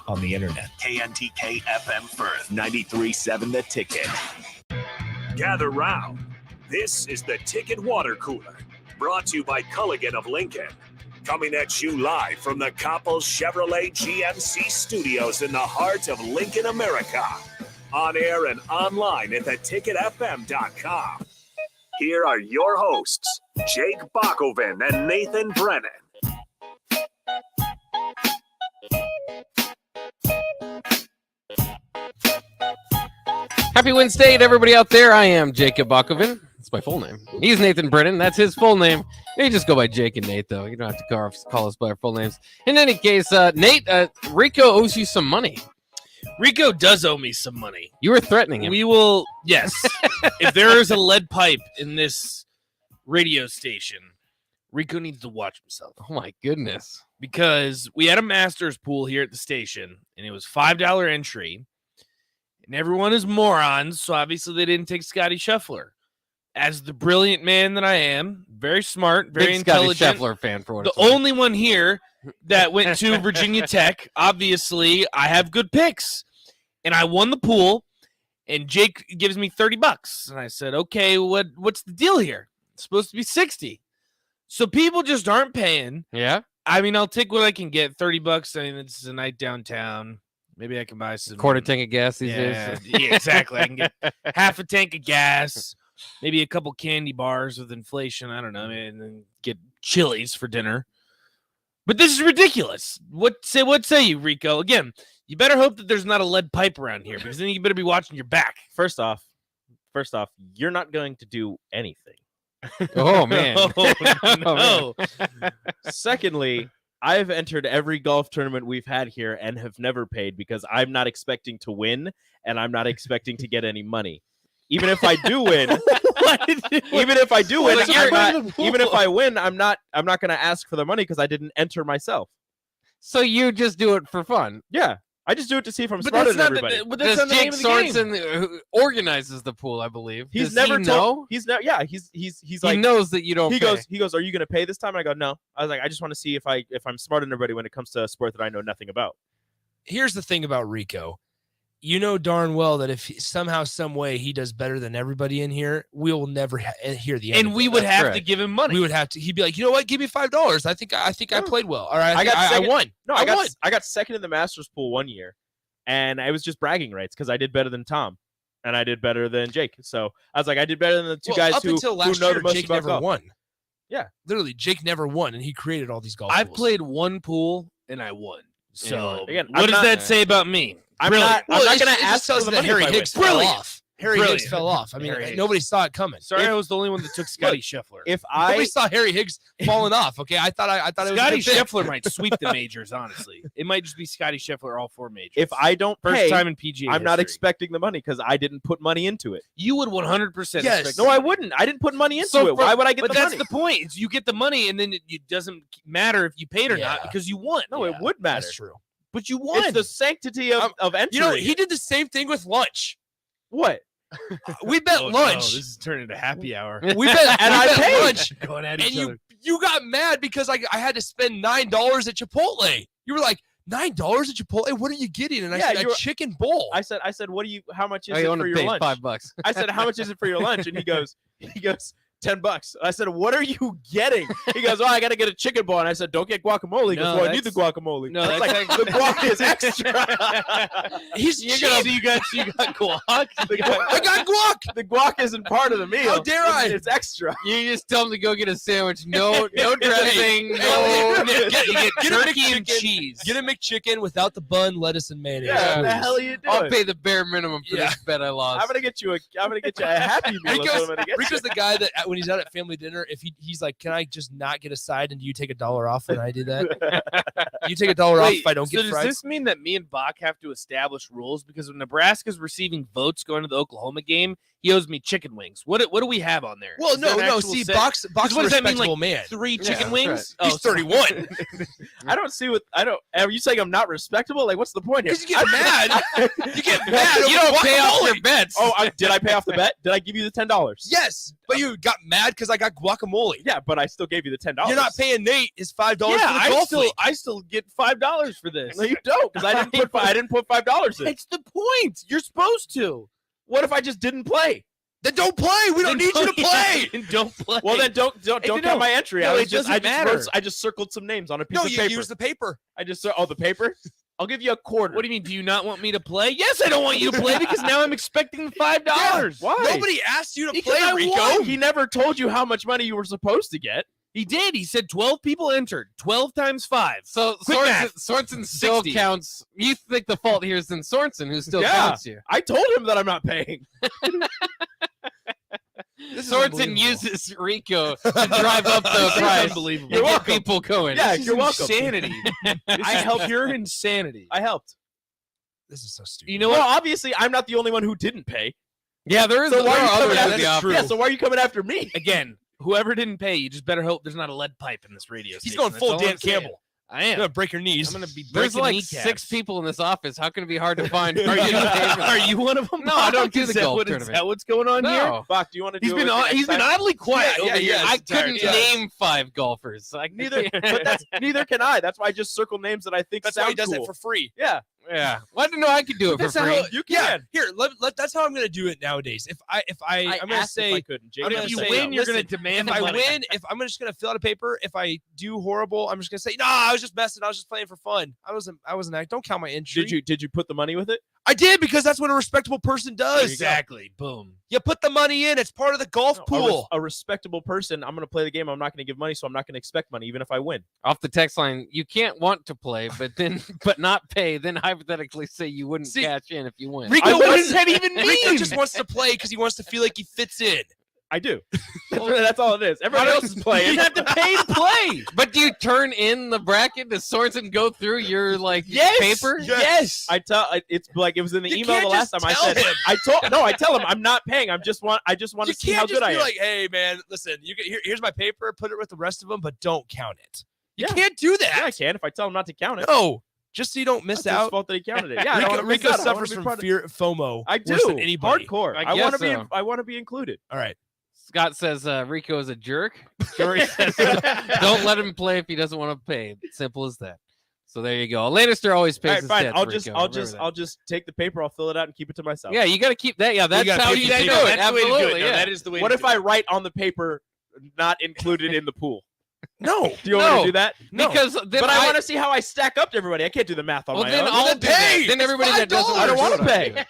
On the internet. KNTK FM Firth, 93.7 The Ticket. Gather round. This is the Ticket Water Cooler, brought to you by Culligan of Lincoln. Coming at you live from the Coppels Chevrolet GMC studios in the heart of Lincoln, America. On air and online at theticketfm.com. Here are your hosts, Jake Bakoven and Nathan Brennan. Happy Wednesday to everybody out there. I am Jacob Bakoven. That's my full name. He's Nathan Brennan. That's his full name. You just go by Jake and Nate, though. You don't have to call us by our full names. In any case, Nate, Rico owes you some money. Rico does owe me some money. You were threatening him. We will, yes. If there is a lead pipe in this radio station, Rico needs to watch himself. Oh, my goodness. Because we had a Masters pool here at the station, and it was $5 entry. And everyone is morons, so obviously they didn't take Scotty Scheffler. As the brilliant man that I am, very smart, very intelligent. Scotty Scheffler fan for what the only one here that went to Virginia Tech. Obviously, I have good picks. And I won the pool, and Jake gives me $30. And I said, okay, what's the deal here? It's supposed to be 60. So people just aren't paying. Yeah? I mean, I'll take what I can get, $30. I mean, this is a night downtown. Maybe I can buy some quarter tank of gas these days. Yeah, exactly. I can get half a tank of gas, maybe a couple candy bars with inflation. I don't know, and then get Chili's for dinner. But this is ridiculous. What say you, Rico? Again, you better hope that there's not a lead pipe around here, because then you better be watching your back. First off, you're not going to do anything. Oh man. No. Secondly, I've entered every golf tournament we've had here and have never paid because I'm not expecting to win and I'm not expecting to get any money. Even if I do win, even if I win, I'm not going to ask for the money because I didn't enter myself. So you just do it for fun? Yeah. I just do it to see if I'm smarter than everybody. But that's not the Jake name of the game. Sorensen, who organizes the pool, I believe. He's Does never he told. know? He's like, he knows that you don't. He pay. goes, are you going to pay this time? And I go, no. I was like, I just want to see if I'm smarter than everybody when it comes to a sport that I know nothing about. Here's the thing about Rico. You know darn well that if somehow, some way he does better than everybody in here, we will never hear the end. And of we it. would That's have correct. to give him money. We would have to. He'd be like, you know what? Give me $5. I think I played well. All right, I won. No, I won. I got second in the Masters pool one year, and it was just bragging rights because I did better than Tom, and I did better than Jake. So I was like, I did better than the two guys up who until last know year, the most Jake about never golf. won. Yeah, literally, Jake never won, and he created all these golf. I've pools. played one pool and I won. So Again, what I'm does not- that say about me? I'm Brilliant. not going to it ask just for tells the that money Harry if I win. Higgs fell Brilliant. off. Harry Brilliant. Higgs fell off. I mean, Harry Higgs. nobody saw it coming. Sorry, I was the only one that took Scotty Scheffler. If Nobody I saw Harry Higgs falling off. Okay, I thought it was Scotty a good pick. Scheffler might sweep the majors, honestly. It might just be Scotty Scheffler all four majors. if I don't First pay, time in PGA I'm not history. expecting the money because I didn't put money into it. You would 100% Yes. expect No, I wouldn't. I didn't put money into it. Why would I get But the that's money? the point. Is you get the money, and then it doesn't matter if you paid or not Yeah. because you won. No, it would matter. That's true. But you won. It's the sanctity of entry. You know, he did the same thing with lunch. What? We bet Oh, lunch. no, this is turning into happy hour. We bet, And we I bet paid. lunch. Going at And each other. you got mad because I had to spend $9 at Chipotle. You were like, $9 at Chipotle? What are you getting? And I Yeah, said, you a were- chicken bowl. I said, how much is Oh, it you for want to your pay lunch? $5. I said, how much is it for your lunch? And he goes, $10. I said, what are you getting? He goes, I got to get a chicken ball. And I said, don't get guacamole. He goes, No, I need the guacamole. no, I was that's like, actually- the guac is extra. He's you cheap. got guac. I got guac. The guac isn't part of the meal. How dare I? It's extra. You just tell him to go get a sandwich. No dressing. No. Get a turkey and McChicken. cheese. Get a McChicken without the bun, lettuce, and mayonnaise. Yeah, what the please. hell are you doing? I'll pay the bare minimum for Yeah. this bet I lost. I'm gonna get you a happy meal. That's what I'm gonna get Rico's the guy that when he's out at family dinner, if he's like, can I just not get a side and do you take $1 off when I do that? You take $1 off if I don't so get does fries. this mean that me and Bach have to establish rules? Because when Nebraska's receiving votes going to the Oklahoma game, he owes me chicken wings. What do we have on there? Well, Is there no, an no. actual See, set? Box what a does that mean, respectable like, man. 3 Yeah, chicken that's wings? right. He's 31. I don't see what I don't. Are you saying I'm not respectable? Like, what's the point here? Because you get mad. You get mad. You don't over pay off guacamole. your bets. Oh, did I pay off the bet? Did I give you the $10? Yes, but you got mad because I got guacamole. Yeah, but I still gave you the $10. You're not paying Nate his $5 Yeah, for the golf league. I still get $5 for this. No, you don't, because I didn't put $5 in. It's the point. You're supposed to. What if I just didn't play? Then don't play. We don't need you to play. Then don't play. Well, then don't no, count my entry. no, I was it just doesn't matter. I just circled some names on a piece No, of you paper. use the paper. I just the paper. I'll give you a quarter. What do you mean? Do you not want me to play? Yes, I don't want you to play because now I'm expecting the $5. Why? Nobody asked you to Because play, I Rico. won. He never told you how much money you were supposed to get. He did. He said 12 people entered. 12 times 5. So Quick math. Sorensen still 60. counts. You think the fault here is in Sorensen, who still Yeah. counts you. I told him that I'm not paying. This is Sorensen unbelievable. uses Rico to drive up the price Unbelievable. and get welcome. people going. Yeah, This is you're welcome. insanity. I help pure insanity. I helped. This is so stupid. You know Well, what? obviously, I'm not the only one who didn't pay. Yeah, there is. So why there are you are coming others after in the me? office. Yeah, so why are you coming after me? Again, whoever didn't pay, you just better hope there's not a lead pipe in this radio He's station. going That's full all Dan I'm saying. Campbell. I You're am. gonna break your knees. I'm going to be There's breaking like kneecaps. 6 people in this office. How can it be hard to find? Are you, Are are you one of them? No, I don't do Is the that golf what- Is tournament. that what's going on here? No. Bach, do you want to do He's it been with me next he's been time? oddly quiet Yeah, over yeah, here. yeah. I It's entire couldn't time. name 5 golfers. I Neither, but neither can I. That's why I just circle names that I think That's why sound he does cool. it for free. Yeah, Yeah. Well, I didn't know I could do it for That's free. how you Yeah, can. here. That's how I'm gonna do it nowadays. I'm gonna asked if I say couldn't. Jake I'm But gonna if you say win, no. you're going to Listen, demand if the I money. win, if I'm just gonna fill out a paper, if I do horrible, I'm just gonna say, no, I was just messing. I was just playing for fun. I wasn't. Don't count my entry. Did you put the money with it? I did because that's what a respectable person does. Exactly. Boom. You put the money in. It's part of the golf pool. A respectable person. I'm going to play the game. I'm not going to give money, so I'm not going to expect money, even if I win. Off the text line, you can't want to play, but not pay. Then hypothetically say you wouldn't See, cash in if you win. Rico, What wants- does that even mean? Rico just wants to play because he wants to feel like he fits in. I do. That's all it is. Everybody else is You playing. have to pay to play. But do you turn in the bracket? Does Sorensen go through your paper? Yes. I tell. It's like it was in the You email can't the last just time. I tell said. him. I tell him I'm not paying. I just want You to see how can't just good I be am. like, hey, man, listen, here's my paper. Put it with the rest of them, but don't count it. You Yeah. can't do that. Yeah, I can if I tell him not to count it. No, just so you don't miss That's his out. fault that he counted it. Yeah, I don't wanna miss Rico out. I wanna suffers be from part of- fear, FOMO. I do. worse than anybody. Hardcore. I I want to guess be. so. I want to be included. All right. Scott says Rico is a jerk. Jory says, don't let him play if he doesn't want to pay. Simple as that. So there you go. Lannister always pays All right, his fine. debts, Rico. I'll just take the paper. I'll fill it out and keep it to myself. Yeah, you got to keep that. Yeah, that's gotta how keep you the do paper. it. That's the way to do it. Absolutely. No, Yeah. that is the way What to if do I it. write on the paper, not included in the pool? No. Do you want me No. to do that? No. Because then But I want to see how I stack up to everybody. I can't do the math on Well, my then own. I'll then do that. pay. Then It's everybody that doesn't $5. I don't want to wanna pay.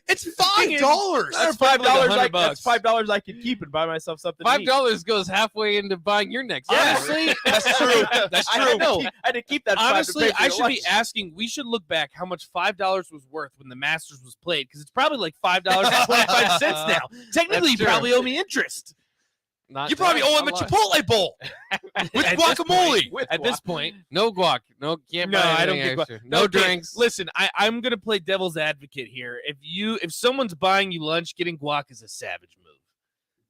It's $5. That's probably $5. like That's $100. $5 I could keep and buy myself something. to eat. $5 goes halfway into buying your next. Yes. Honestly, That's true. That's I true. had to keep that. $5 to Honestly, pay for I your should be lunch. asking. We should look back how much $5 was worth when the Masters was played because it's probably like $5.25 now. Technically, you true. probably owe me interest not You probably owe him a lot. Chipotle bowl with At this guacamole. With at this point. No guac. No, can't No, buy I don't anything get extra. No Okay, drinks. Listen, I'm gonna play devil's advocate here. If someone's buying you lunch, getting guac is a savage move.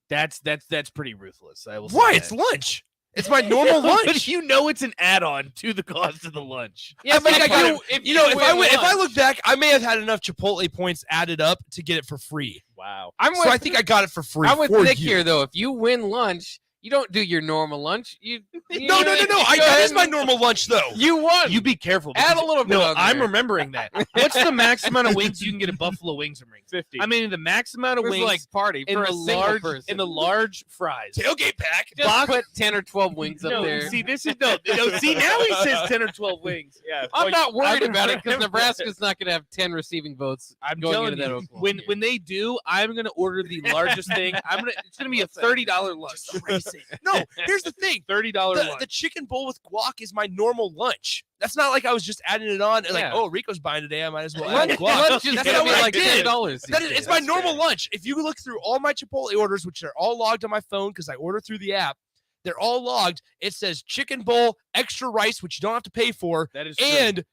That's pretty ruthless. I will. Why? say It's that. lunch. It's my normal But lunch. you know it's an add-on to the cost of the lunch. Yeah, but think I if could- you, If I look back, I may have had enough Chipotle points added up to get it for free. Wow. I'm So with, I think I got it for free. I'm with for Nick you. here though. If you win lunch, you don't do your normal lunch. You No. go That ahead is my and- normal lunch, though. You won. You be careful. add a because- little bit. No, on I'm there. remembering that. What's the max amount of wings you can get at Buffalo Wings and Rings? 50. I mean, the max amount of It was wings like party in for the a single large person. in the large fries. Tailgate pack. Just put 10 or 12 wings up No, there. see, this is no. See, now he says 10 or 12 wings. yeah. I'm not worried I'm- about it because Nebraska's not going to have 10 receiving votes. I'm going telling into that you, Oklahoma when they do, I'm gonna order the largest thing. It's gonna be a $30 lunch. No, here's the thing. $30 lunch. The chicken bowl with guac is my normal lunch. That's not like I was just adding it on and like, Yeah. oh, Rico's buying today. I might as well lunch, add guac. lunch is That's going not to be what I like did. $10. That is, these it's days. my normal lunch. If you look through all my Chipotle orders, which are all logged on my phone because I order through the app, they're all logged. It says chicken bowl, extra rice, which you don't have to pay for, That is true. and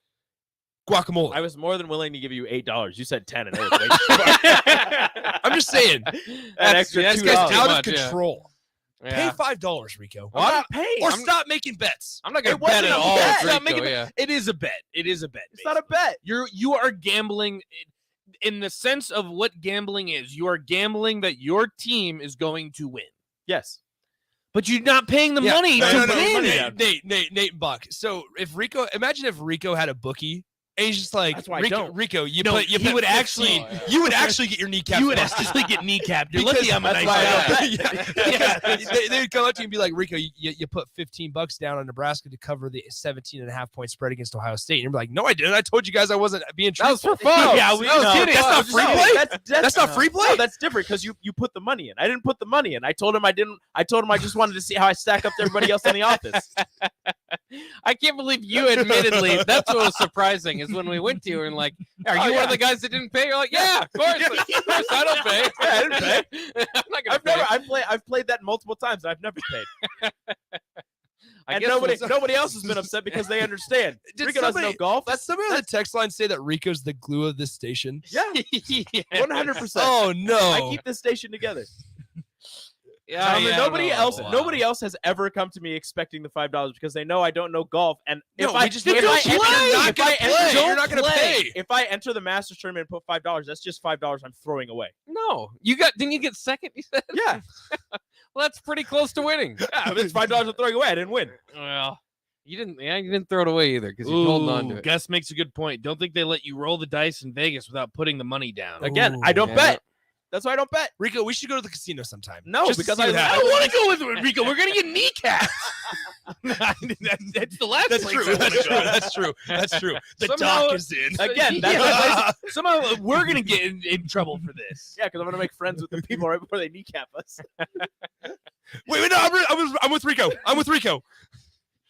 guacamole. I was more than willing to give you $8. You said 10, and it was way too much. I'm just saying, An extra that's this guy's too out much, of yeah. control. Yeah. Pay $5, Rico. I'm not paying. Or I'm- stop making bets. I'm not gonna It bet wasn't at a all. bet. with It's not Rico, making- yeah. It is a bet. It is a bet. It's not a bet. You are gambling in the sense of what gambling is. You are gambling that your team is going to win, Yes. but you're not paying the Yeah. money No, to no, no, win. Nate, and Buck. So imagine if Rico had a bookie, and he's just like, That's why I Rico, don't. Rico, you No, put, you he put would 15, actually- you would actually get your kneecap. You would actually get kneecapped. You're lucky I'm a that's nice why I guy. don't bet. They would come up to you and be like, Rico, you put $15 down on Nebraska to cover the 17.5 point spread against Ohio State. And you're like, no, I didn't. I told you guys I wasn't being That was truthful. for fun. Yeah, That we- was no, kidding. that's not free play? That's not free play? No, that's different because you put the money in. I didn't put the money in. I told him I didn't. I told him I just wanted to see how I stack up to everybody else in the office. I can't believe you admittedly. That's what was surprising is when we went to you and like, are you Oh, one yeah. of the guys that didn't pay? You're like, yeah, of course I don't pay. Yeah, I didn't pay. I'm not gonna I've played that multiple times. And I've never paid. I And guess nobody else has been upset because they understand. Did Rico doesn't know somebody- golf. That's somebody on the text line say that Rico's the glue of this station. Yeah, yeah. 100%. Oh no! I keep this station together. Yeah, I mean, yeah, nobody no, else, wow. nobody else has ever come to me expecting the $5 because they know I don't know golf. And if No, I we just if don't I play. enter- You're not if gonna I play. enter- You're not gonna pay. If I enter the Masters tournament and put $5, that's just $5 I'm throwing away. No, didn't you get second? You said. Yeah, Well, that's pretty close to winning. yeah. If it's $5 I'm throwing away, I didn't win. Well, you didn't. Yeah, you didn't throw it away either because you holding on to it. Gus makes a good point. Don't think they let you roll the dice in Vegas without putting the money down. Again, Ooh, I don't yeah. bet. That's why I don't bet. Rico, we should go to the casino sometime. No, Just to because see what I happens. don't want to go with Rico. We're gonna get kneecapped. That's the last. That's place true. I wanna That's true. go. That's true. That's true. The Somehow- dock is in. Again, that's Yeah. Somehow we're gonna get in trouble for this. Yeah, because I'm gonna make friends with the people right before they kneecap us. Wait, no, I'm with Rico. I'm with Rico.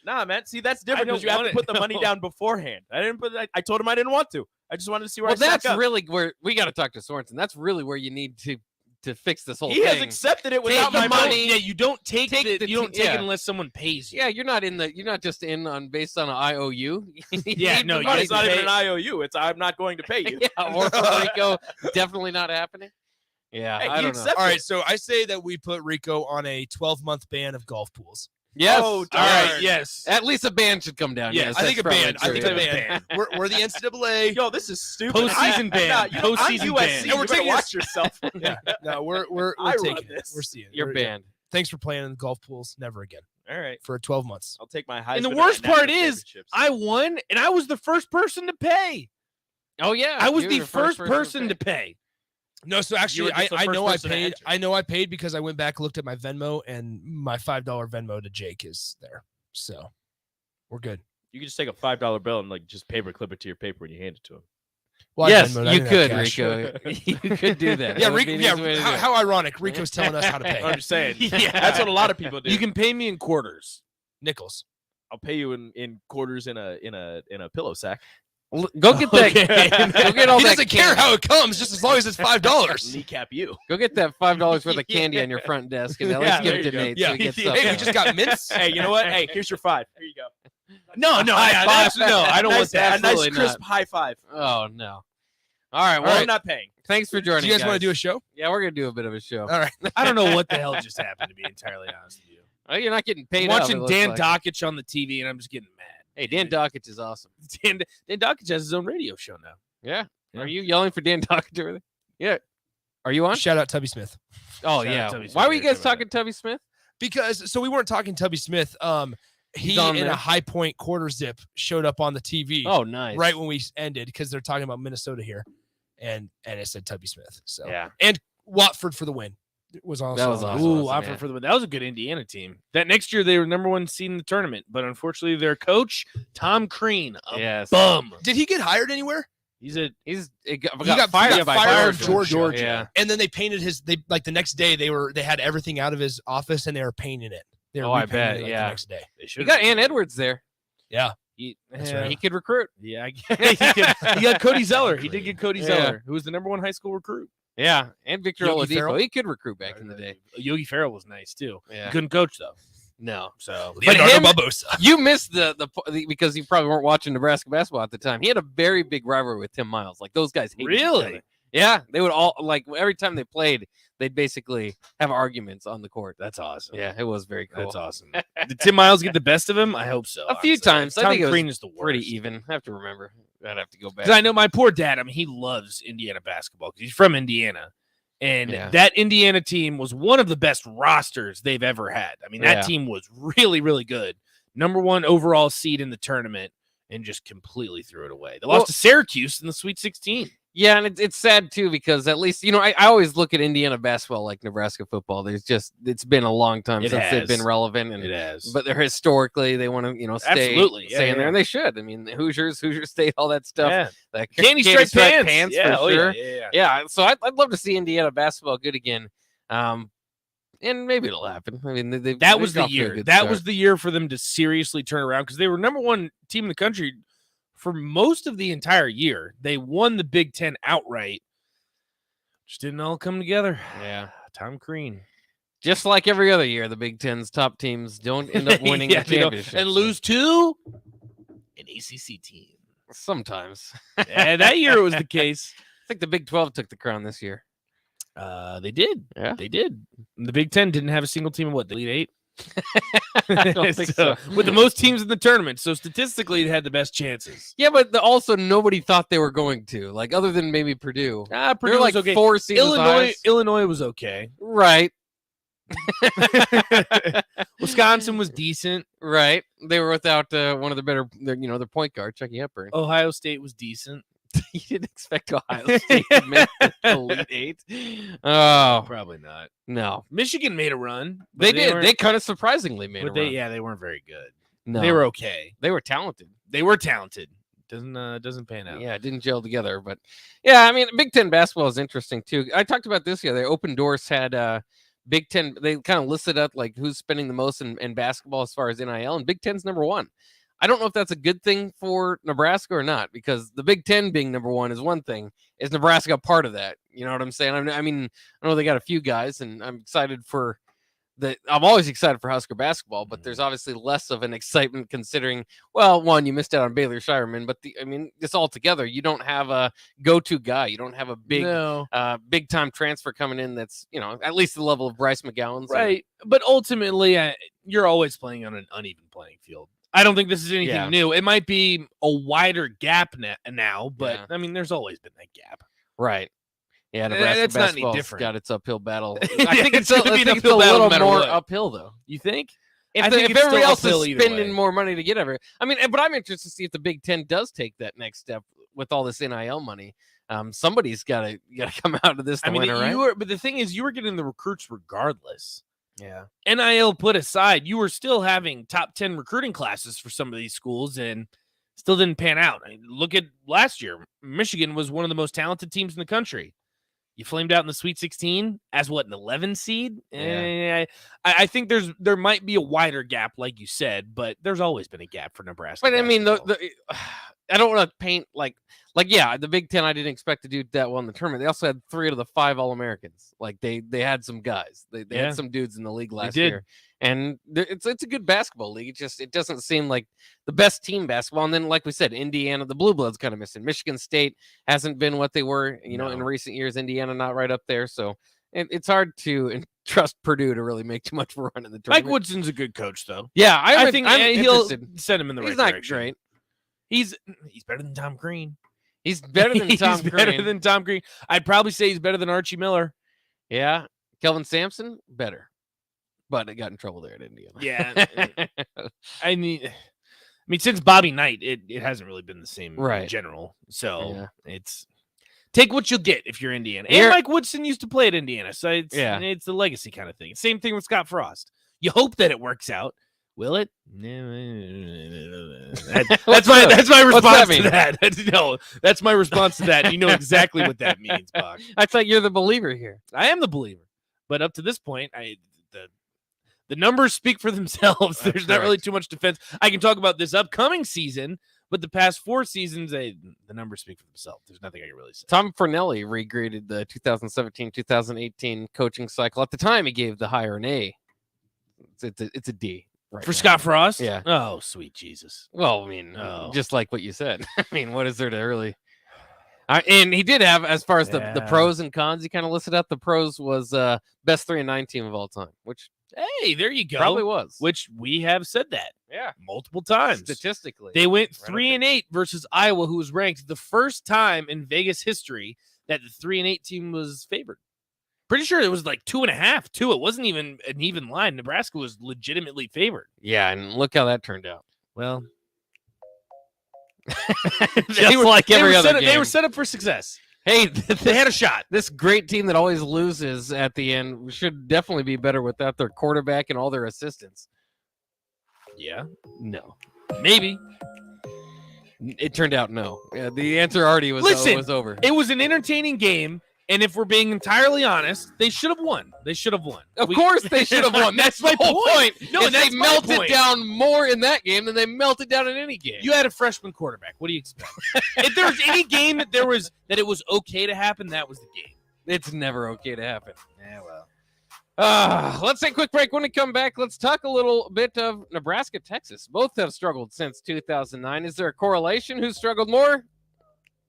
Nah, man. See, that's different don't because you have want to it, put the money no. down beforehand. I didn't put. I told him I didn't want to. I just wanted to see where Well, I stack that's up. really where we got to talk to Sorensen. That's really where you need to fix this whole He thing. has accepted it without the my money. money. Yeah, you don't take, Take the, the you don't t- take yeah. it unless someone pays you. Yeah, you're not just in on based on an IOU. You Yeah, need no, the you money It's to not even pay- an IOU. It's I'm not going to pay you. Yeah, or Puerto Rico, definitely not happening. Yeah, Hey, I he don't know. accepted All it. right, so I say that we put Rico on a 12-month ban of golf pools. Yes, Oh, all All right. right. Yes. At least a ban should come down. Yes, Yes, I think a that's ban. probably I think true, a yeah. ban. We're the NCAA. Yo, this is stupid. Postseason ban. Nah, you know, I'm Postseason USC. ban. And And we're we're taking watch yourself. Yeah, no, we're I run taking it. this. We're seeing it. You're We're- yeah. banned. Thanks for playing in the golf pools. Never again All right, for 12 months. I'll take my Heisman. And the my worst part national is, championships. I won, and I was the first person to pay. Oh yeah, I was you the were first person to pay. No, so actually, were just the I first know I person to paid. enter. I know I paid because I went back, looked at my Venmo, and my $5 Venmo to Jake is there. So we're good. you can just take a $5 bill and like just paper clip it to your paper when you hand it to him. Well, I Yes, Venmo'd, I you didn't could, have cash. Rico. You could do that. Yeah, That would Rico. be an Yeah, easy way to do it. how ironic. Rico's telling us how to pay. I'm just saying. Yeah. That's what a lot of people do. You can pay me in quarters. Nickels. I'll pay you in quarters in a pillow sack. Go get that. Okay. Go get all He that. doesn't care how it comes, just as long as it's $5. Kneecap you. Go get that $5 worth of candy on your front desk and at least Yeah, give there it you to go. Nate. Yeah. So he gets Hey, stuff we out. just got mints. Hey, you know what? Hey, here's your 5. Here you go. No, no, that's, no. I don't want Nice, that. a nice Absolutely crisp high five. Oh no. All right. Well, Well, I'm not paying. thanks for joining. Do you guys want to do a show? Yeah, we're gonna do a bit of a show. All right. I don't know what the hell just happened, to be entirely honest with you. Oh, you're not getting paid. I'm out, it watching looks Dan like. Dockich on the TV, and I'm just getting mad. Hey, Dan Dockich is awesome. Dan Dockich has his own radio show now. Yeah. Yeah. Are you yelling for Dan Dockich over there? Yeah. Are you on? Shout out Tubby Smith. Oh Shout out yeah. Tubby Smith. Why were you Very guys good about talking Tubby Smith? Because so we weren't talking Tubby Smith. He He's on in there. a high point quarter zip showed up on the TV Oh, nice. right when we ended because they're talking about Minnesota here, and it said Tubby Smith. So Yeah. and Watford for the win. It was also That was on awesome. Ooh, awesome, Watford yeah. for the that was a good Indiana team. That next year they were number 1 seed in the tournament, but unfortunately their coach Tom Crean, a Yes. bum. Did he get hired anywhere? He got got fired by fired from Georgia. Yeah. And then they painted the next day they had everything out of his office and they were painting it. They were Oh, I repainting bet, it, like, yeah. the next day. They You should got Ann Edwards there. Yeah. That's right. He could recruit. Yeah, he got Cody Zeller. He did get Cody Yeah. Zeller, who was the number 1 high school recruit. Yeah, and Victor Yogi Oladipo. Ferrell? He could recruit back in the day. Yogi Ferrell was nice too. Yeah. Couldn't coach though. No. So But Leonardo him- Barbosa. You missed the because you probably weren't watching Nebraska basketball at the time. He had a very big rivalry with Tim Miles. Like those guys hated each Really? other. Yeah, they would all like every time they played, they'd basically have arguments on the court. that's awesome. Yeah, it was very cool. That's awesome. Did Tim Miles get the best of him? I hope so. A few honestly. times. I Tom think it was Crean is the worst. Pretty even. I have to remember. I'd have to go back. Because I know my poor dad. I mean, he loves Indiana basketball because he's from Indiana, and Yeah. that Indiana team was one of the best rosters they've ever had. I mean, that Yeah. team was really, really good. Number 1 overall seed in the tournament, and just completely threw it away. They Well- lost to Syracuse in the Sweet 16. Yeah, and it's sad too because at least I always look at Indiana basketball like Nebraska football. It's been a long time It since they've been has. relevant, and has. but they're historically they want to stay Absolutely, yeah, stay in yeah. there, and they should. I mean, the Hoosier State, all that stuff. yeah. That Candy stripe pants. for oh, sure. Yeah. Yeah, so I'd love to see Indiana basketball good again. And maybe it'll happen. I mean, That was the got off to a year. good That start. was the year for them to seriously turn around because they were number 1 team in the country for most of the entire year. They won the Big Ten outright. Just didn't all come together. Yeah. Tom Crean. Just like every other year, the Big Ten's top teams don't end up winning Yeah, the they don't- championship and lose to an ACC team. sometimes. Yeah, that year it was the case. I think the Big 12 took the crown this year. They did. Yeah. They did. The Big Ten didn't have a single team in what, the Elite Eight? I don't think so. With the most teams in the tournament. So statistically, it had the best chances. Yeah, but also nobody thought they were going to. Like other than maybe Purdue. Purdue They're like was okay. 4 seasons Illinois was okay. Right. Wisconsin was decent. Right. They were without one of the better, their point guard, Chucky Hepburn. Ohio State was decent. You didn't expect Ohio State to make the Elite Eight. Oh, Probably not. no. Michigan made a run. but They did. weren't- They kind of surprisingly made but a they, run. yeah, they weren't very good. No. They were okay. They were talented. They were talented. Doesn't pan out. Yeah, it didn't gel together. But yeah, I mean, Big Ten basketball is interesting too. I talked about this the other day. Open Doors had Big Ten, they kind of listed up like who's spending the most in basketball as far as NIL, and Big Ten's number 1. I don't know if that's a good thing for Nebraska or not, because the Big Ten being number 1 is one thing. Is Nebraska a part of that? You know what I'm saying? I mean, I know they got a few guys, and I'm excited for that. I'm always excited for Husker basketball, but there's obviously less of an excitement considering, well, one, you missed out on Baylor Shireman, but just all together, you don't have a go-to guy. You don't have a big, No. big time transfer coming in that's, at least the level of Bryce McGowan's. Right. But ultimately, you're always playing on an uneven playing field. I don't think this is anything Yeah. new. It might be a wider gap now, but Yeah. I mean, there's always been that gap. Right. Yeah, Nebraska that's not any basketball's different. got its uphill battle. Yeah, I think it's it's, gonna be an I think it's uphill a battle no little matter more what. uphill, though. You think? If, I think if it's everybody still else is uphill either spending way. more money to get every, I mean, but I'm interested to see if the Big Ten does take that next step with all this NIL money. Somebody's got to come out of this. I mean, winner, right? you were, but the thing is, you were getting the recruits regardless. Yeah. NIL put aside, you were still having top 10 recruiting classes for some of these schools and still didn't pan out. I mean, look at last year. Michigan was one of the most talented teams in the country. You flamed out in the Sweet 16 as what, an 11 seed? Yeah. I think there might be a wider gap, like you said, but there's always been a gap for Nebraska. But I mean, basketball. I don't want to paint like yeah, the Big Ten I didn't expect to do that well in the tournament. They also had 3 out of the 5 All-Americans. Like they had some guys. They Yeah. had some dudes in the league last did. year, and it's a good basketball league. It doesn't seem like the best team basketball. And then, like we said, Indiana, the Blue Bloods kind of missing. Michigan State hasn't been what they were, in No. recent years. Indiana not right up there, so it's hard to trust Purdue to really make too much of a run in the tournament. Mike Woodson's a good coach, though. Yeah, I think I'm he'll interested. send him in the He's right not direction. great. He's better than Tom Green. He's better than Tom He's better Crean. than Tom Green. I'd probably say he's better than Archie Miller. Yeah, Kelvin Sampson better, but it got in trouble there at Indiana. Yeah, I mean, since Bobby Knight, it hasn't really been the same in Right. general. So Yeah. it's take what you'll get if you're Indiana. And Here- Mike Woodson used to play at Indiana, so Yeah. it's the legacy kind of thing. Same thing with Scott Frost. You hope that it works out. Will it? What's That's my What's that response mean? to that. No, that's my response to that. You know exactly what that means, Bach. I thought you're the believer here. I am the believer, but up to this point, the numbers speak for themselves. That's There's not really correct. too much defense. I can talk about this upcoming season, but the past 4 seasons, the numbers speak for themselves. There's nothing I can really say. Tom Fornelli regraded the 2017-2018 coaching cycle. At the time, he gave the hire an A. It's a D. right For now. Scott Frost? Yeah. Oh, sweet Jesus. Well, I mean, Oh. just like what you said. I mean, what is there to really? And he did have, as far as the Yeah. pros and cons, he kind of listed out. The pros was best 3-9 team of all time, which Hey, there you go. probably was. Which we have said that yeah, multiple times. statistically, They went Right up 3-8 versus Iowa, who was ranked the first time in Vegas history that the 3-8 team was favored. Pretty sure it was like 2.5, too. It wasn't even an even line. Nebraska was legitimately favored. yeah, and look how that turned out. Well, Just like every other game. They were set up for success. Hey, They had a shot. this great team that always loses at the end should definitely be better without their quarterback and all their assistants. Yeah, No, maybe. it turned out no. Yeah, the answer already was Listen, was over. It was an entertaining game, and if we're being entirely honest, they should have won. They should have won. Of course they should have won. That's my the whole point. No, If and that's they my melted point. down more in that game than they melted down in any game. You had a freshman quarterback. What do you expect? If there was any game that it was okay to happen, that was the game. It's never okay to happen. Yeah, well. Let's take a quick break. When we come back, let's talk a little bit of Nebraska, Texas. Both have struggled since 2009. Is there a correlation? Who struggled more?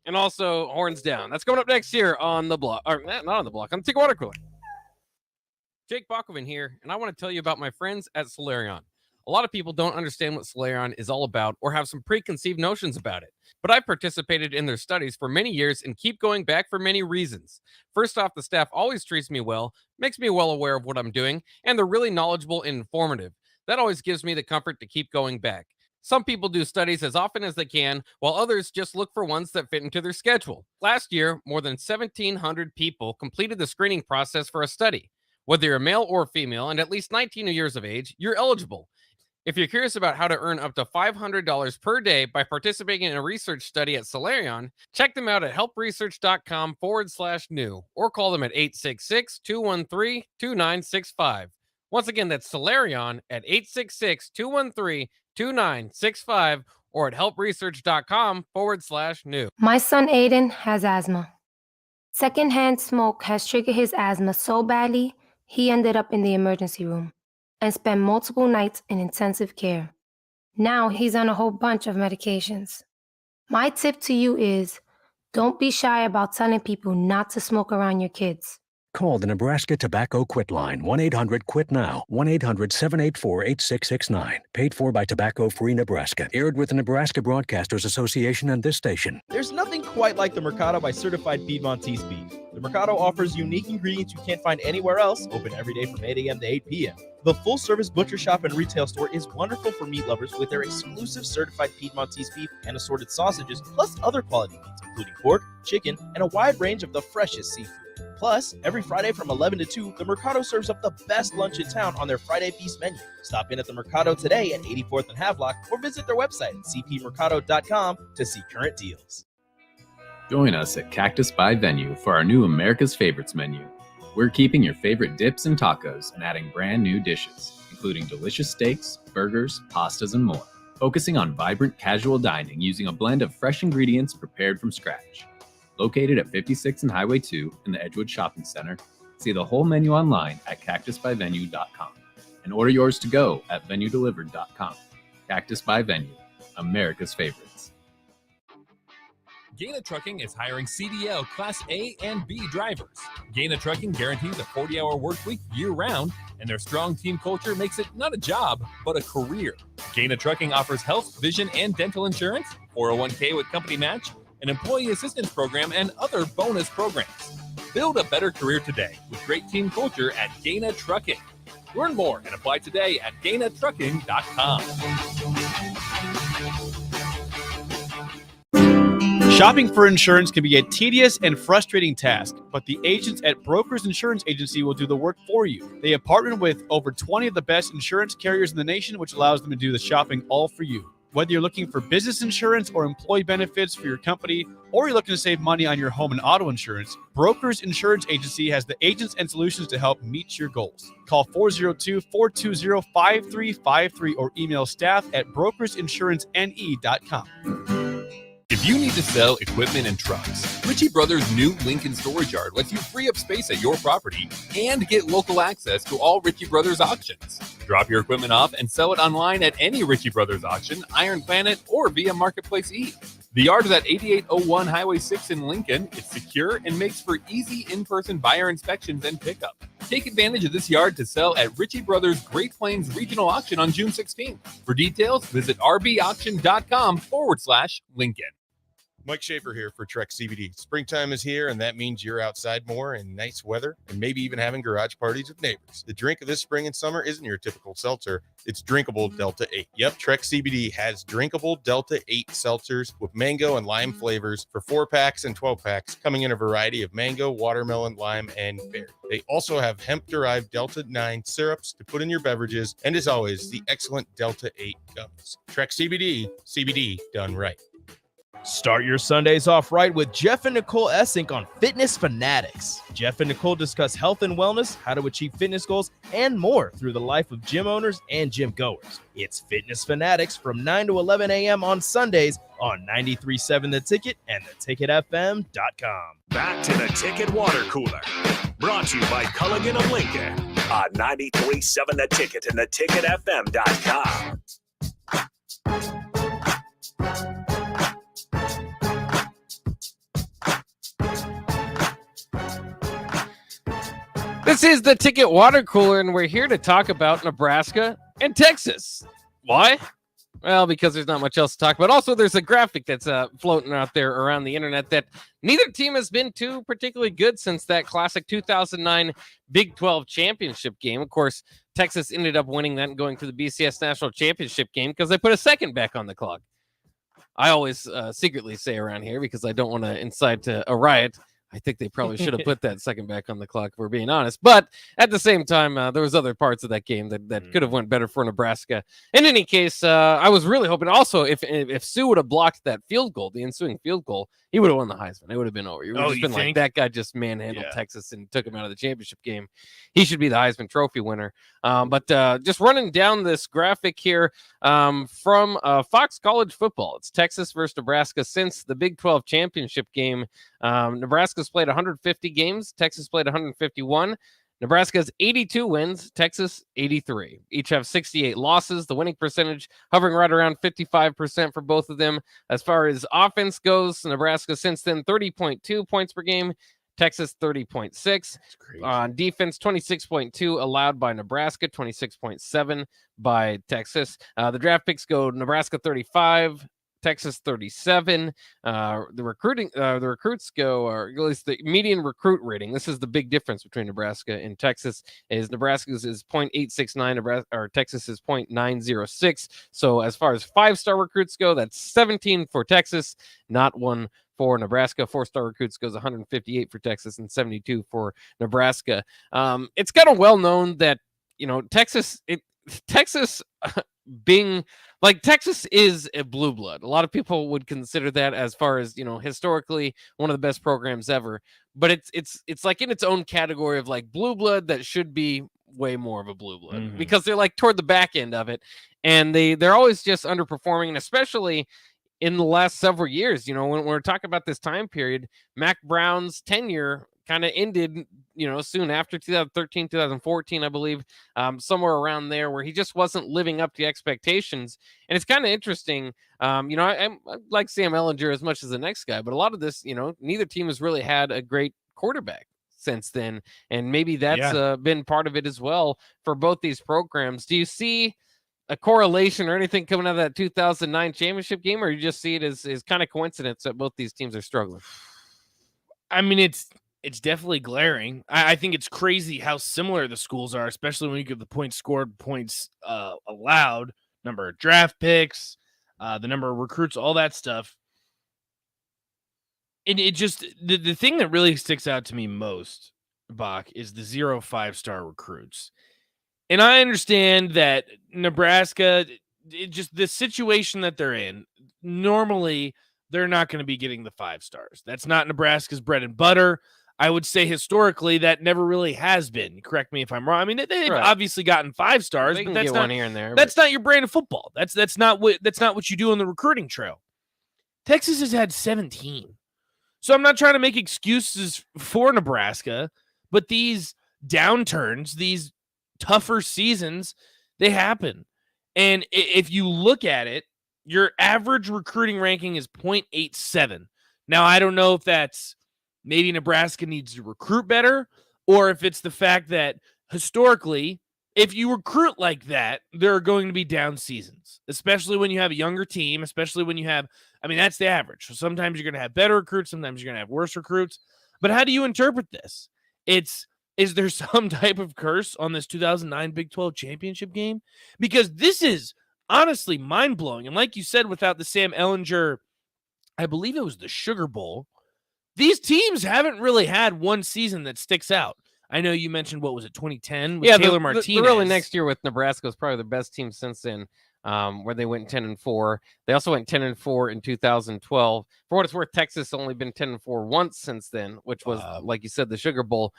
And also horns down. That's coming up next here on the block. Or not on the block, on the Ticket Water Cooler. Jake Bakoven here, and I want to tell you about my friends at Solarion. A lot of people don't understand what Solarion is all about or have some preconceived notions about it. But I participated in their studies for many years and keep going back for many reasons. First off, the staff always treats me well, makes me well aware of what I'm doing, and they're really knowledgeable and informative. That always gives me the comfort to keep going back. Some people do studies as often as they can, while others just look for ones that fit into their schedule. Last year, more than 1,700 people completed the screening process for a study. Whether you're male or female and at least 19 years of age, you're eligible. If you're curious about how to earn up to $500 per day by participating in a research study at Solarion, check them out at helpresearch.com/new or call them at 866-213-2965. Once again, that's Solarion at 866-213-2965 or at helpresearch.com/new. My son Aiden has asthma. Secondhand smoke has triggered his asthma so badly, he ended up in the emergency room and spent multiple nights in intensive care. Now he's on a whole bunch of medications. My tip to you is, don't be shy about telling people not to smoke around your kids. Call the Nebraska Tobacco Quit Line, 1-800-QUIT-NOW, 1-800-784-8669. Paid for by Tobacco Free Nebraska. Aired with the Nebraska Broadcasters Association and this station. There's nothing quite like the Mercado by Certified Piedmontese Beef. The Mercado offers unique ingredients you can't find anywhere else, open every day from 8 a.m. to 8 p.m. The full-service butcher shop and retail store is wonderful for meat lovers with their exclusive certified Piedmontese beef and assorted sausages, plus other quality meats, including pork, chicken, and a wide range of the freshest seafood. Plus, every Friday from 11 to 2, the Mercado serves up the best lunch in town on their Friday Feast menu. Stop in at the Mercado today at 84th and Havelock or visit their website at cpmercado.com to see current deals. Join us at Cactus by Venue for our new America's Favorites menu. We're keeping your favorite dips and tacos and adding brand new dishes, including delicious steaks, burgers, pastas, and more. Focusing on vibrant casual dining using a blend of fresh ingredients prepared from scratch. Located at 56 and Highway 2 in the Edgewood Shopping Center, see the whole menu online at cactusbyvenue.com and order yours to go at venuedelivered.com. Cactus by Venue, America's favorites. Gaina Trucking is hiring CDL Class A and B drivers. Gaina Trucking guarantees a 40-hour work week year-round, and their strong team culture makes it not a job, but a career. Gaina Trucking offers health, vision, and dental insurance, 401k with company match, an employee assistance program, and other bonus programs. Build a better career today with great team culture at Gaina Trucking. Learn more and apply today at GainaTrucking.com. Shopping for insurance can be a tedious and frustrating task, but the agents at Brokers Insurance Agency will do the work for you. They have partnered with over 20 of the best insurance carriers in the nation, which allows them to do the shopping all for you. Whether you're looking for business insurance or employee benefits for your company, or you're looking to save money on your home and auto insurance, Brokers Insurance Agency has the agents and solutions to help meet your goals. Call 402-420-5353 or email staff at brokersinsurancene.com. If you need to sell equipment and trucks, Ritchie Brothers' new Lincoln storage yard lets you free up space at your property and get local access to all Ritchie Brothers auctions. Drop your equipment off and sell it online at any Ritchie Brothers auction, Iron Planet, or via Marketplace E. The yard is at 8801 Highway 6 in Lincoln. It's secure and makes for easy in-person buyer inspections and pickup. Take advantage of this yard to sell at Ritchie Brothers Great Plains Regional Auction on June 16th. For details, visit rbauction.com/Lincoln. Mike Schaefer here for Trek CBD. Springtime is here, and that means you're outside more in nice weather and maybe even having garage parties with neighbors. The drink of this spring and summer isn't your typical seltzer. It's drinkable Delta 8. Yep, Trek CBD has drinkable Delta 8 seltzers with mango and lime flavors for 4-packs and 12-packs, coming in a variety of mango, watermelon, lime, and berry. They also have hemp-derived Delta 9 syrups to put in your beverages, and as always, the excellent Delta 8 gums. Trek CBD, CBD done right. Start your Sundays off right with Jeff and Nicole Essink on Fitness Fanatics. Jeff and Nicole discuss health and wellness, how to achieve fitness goals, and more through the life of gym owners and gym goers. It's Fitness Fanatics from 9 to 11 a.m. on Sundays on 93.7 The Ticket and theticketfm.com. Back to the Ticket Water Cooler. Brought to you by Culligan of Lincoln on 93.7 The Ticket and theticketfm.com. This is the Ticket Water Cooler, and we're here to talk about Nebraska and Texas. Why? Well, because there's not much else to talk about. Also, there's a graphic that's floating out there around the internet that neither team has been too particularly good since that classic 2009 Big 12 championship game. Of course, Texas ended up winning that and going to the BCS National Championship game because they put a second back on the clock. I always secretly say around here, because I don't want to incite a riot, I think they probably should have put that second back on the clock, if we're being honest. But at the same time, there was other parts of that game that could have went better for Nebraska. In any case, I was really hoping also if Sue would have blocked that field goal, the ensuing field goal, he would have won the Heisman. It would have been over. You would have just been like, that guy just manhandled Texas and took him out of the championship game. He should be the Heisman Trophy winner. But just running down this graphic here from Fox College Football. It's Texas versus Nebraska since the Big 12 championship game. Nebraska's played 150 games. Texas played 151. Nebraska has 82 wins, Texas 83. Each have 68 losses. The winning percentage hovering right around 55% for both of them. As far as offense goes, Nebraska since then 30.2 points per game, Texas 30.6. On defense, 26.2 allowed by Nebraska, 26.7 by Texas. The draft picks go Nebraska 35, Texas 37. The recruits go, or at least the median recruit rating. This is the big difference between Nebraska and Texas. Is Nebraska's is 0.869, Nebraska or Texas is 0.906. So as far as 5-star recruits go, that's 17 for Texas, not one for Nebraska. 4-star recruits goes 158 for Texas and 72 for Nebraska. It's kind of well known that Texas being like Texas is a blue blood. A lot of people would consider that as far as historically one of the best programs ever. But it's like in its own category of like blue blood that should be way more of a blue blood because they're like toward the back end of it, and they're always just underperforming, and especially in the last several years. When we're talking about this time period, Mac Brown's tenure kind of ended, soon after 2013, 2014, I believe, somewhere around there, where he just wasn't living up to expectations. And it's kind of interesting. I like Sam Ehlinger as much as the next guy, but a lot of this, neither team has really had a great quarterback since then. And maybe that's been part of it as well for both these programs. Do you see a correlation or anything coming out of that 2009 championship game, or you just see it as kind of coincidence that both these teams are struggling? I mean, it's definitely glaring. I think it's crazy how similar the schools are, especially when you give the points scored, points allowed, number of draft picks, the number of recruits, all that stuff. And it just, the thing that really sticks out to me most, Bach, is the 0 5-star recruits. And I understand that Nebraska, just the situation that they're in, normally they're not going to be getting the 5 stars. That's not Nebraska's bread and butter. I would say historically that never really has been. Correct me if I'm wrong. I mean, they've obviously gotten 5 stars, but that's not one here and there. That's not your brand of football. That's not what you do on the recruiting trail. Texas has had 17. So I'm not trying to make excuses for Nebraska, but these downturns, these tougher seasons, they happen. And if you look at it, your average recruiting ranking is 0.87. Now, I don't know if that's maybe Nebraska needs to recruit better, or if it's the fact that historically, if you recruit like that, there are going to be down seasons, especially when you have a younger team, especially when you have, I mean, that's the average. So sometimes you're going to have better recruits, sometimes you're going to have worse recruits. But how do you interpret this? Is there some type of curse on this 2009 Big 12 championship game? Because this is honestly mind-blowing. And like you said, without the Sam Ehlinger, I believe it was the Sugar Bowl, these teams haven't really had one season that sticks out. I know you mentioned, what was it, 2010 with Taylor Martinez. The really next year with Nebraska was probably the best team since then, where they went 10-4. They also went 10-4 in 2012. For what it's worth, Texas only been 10-4 once since then, which was, like you said, the Sugar Bowl.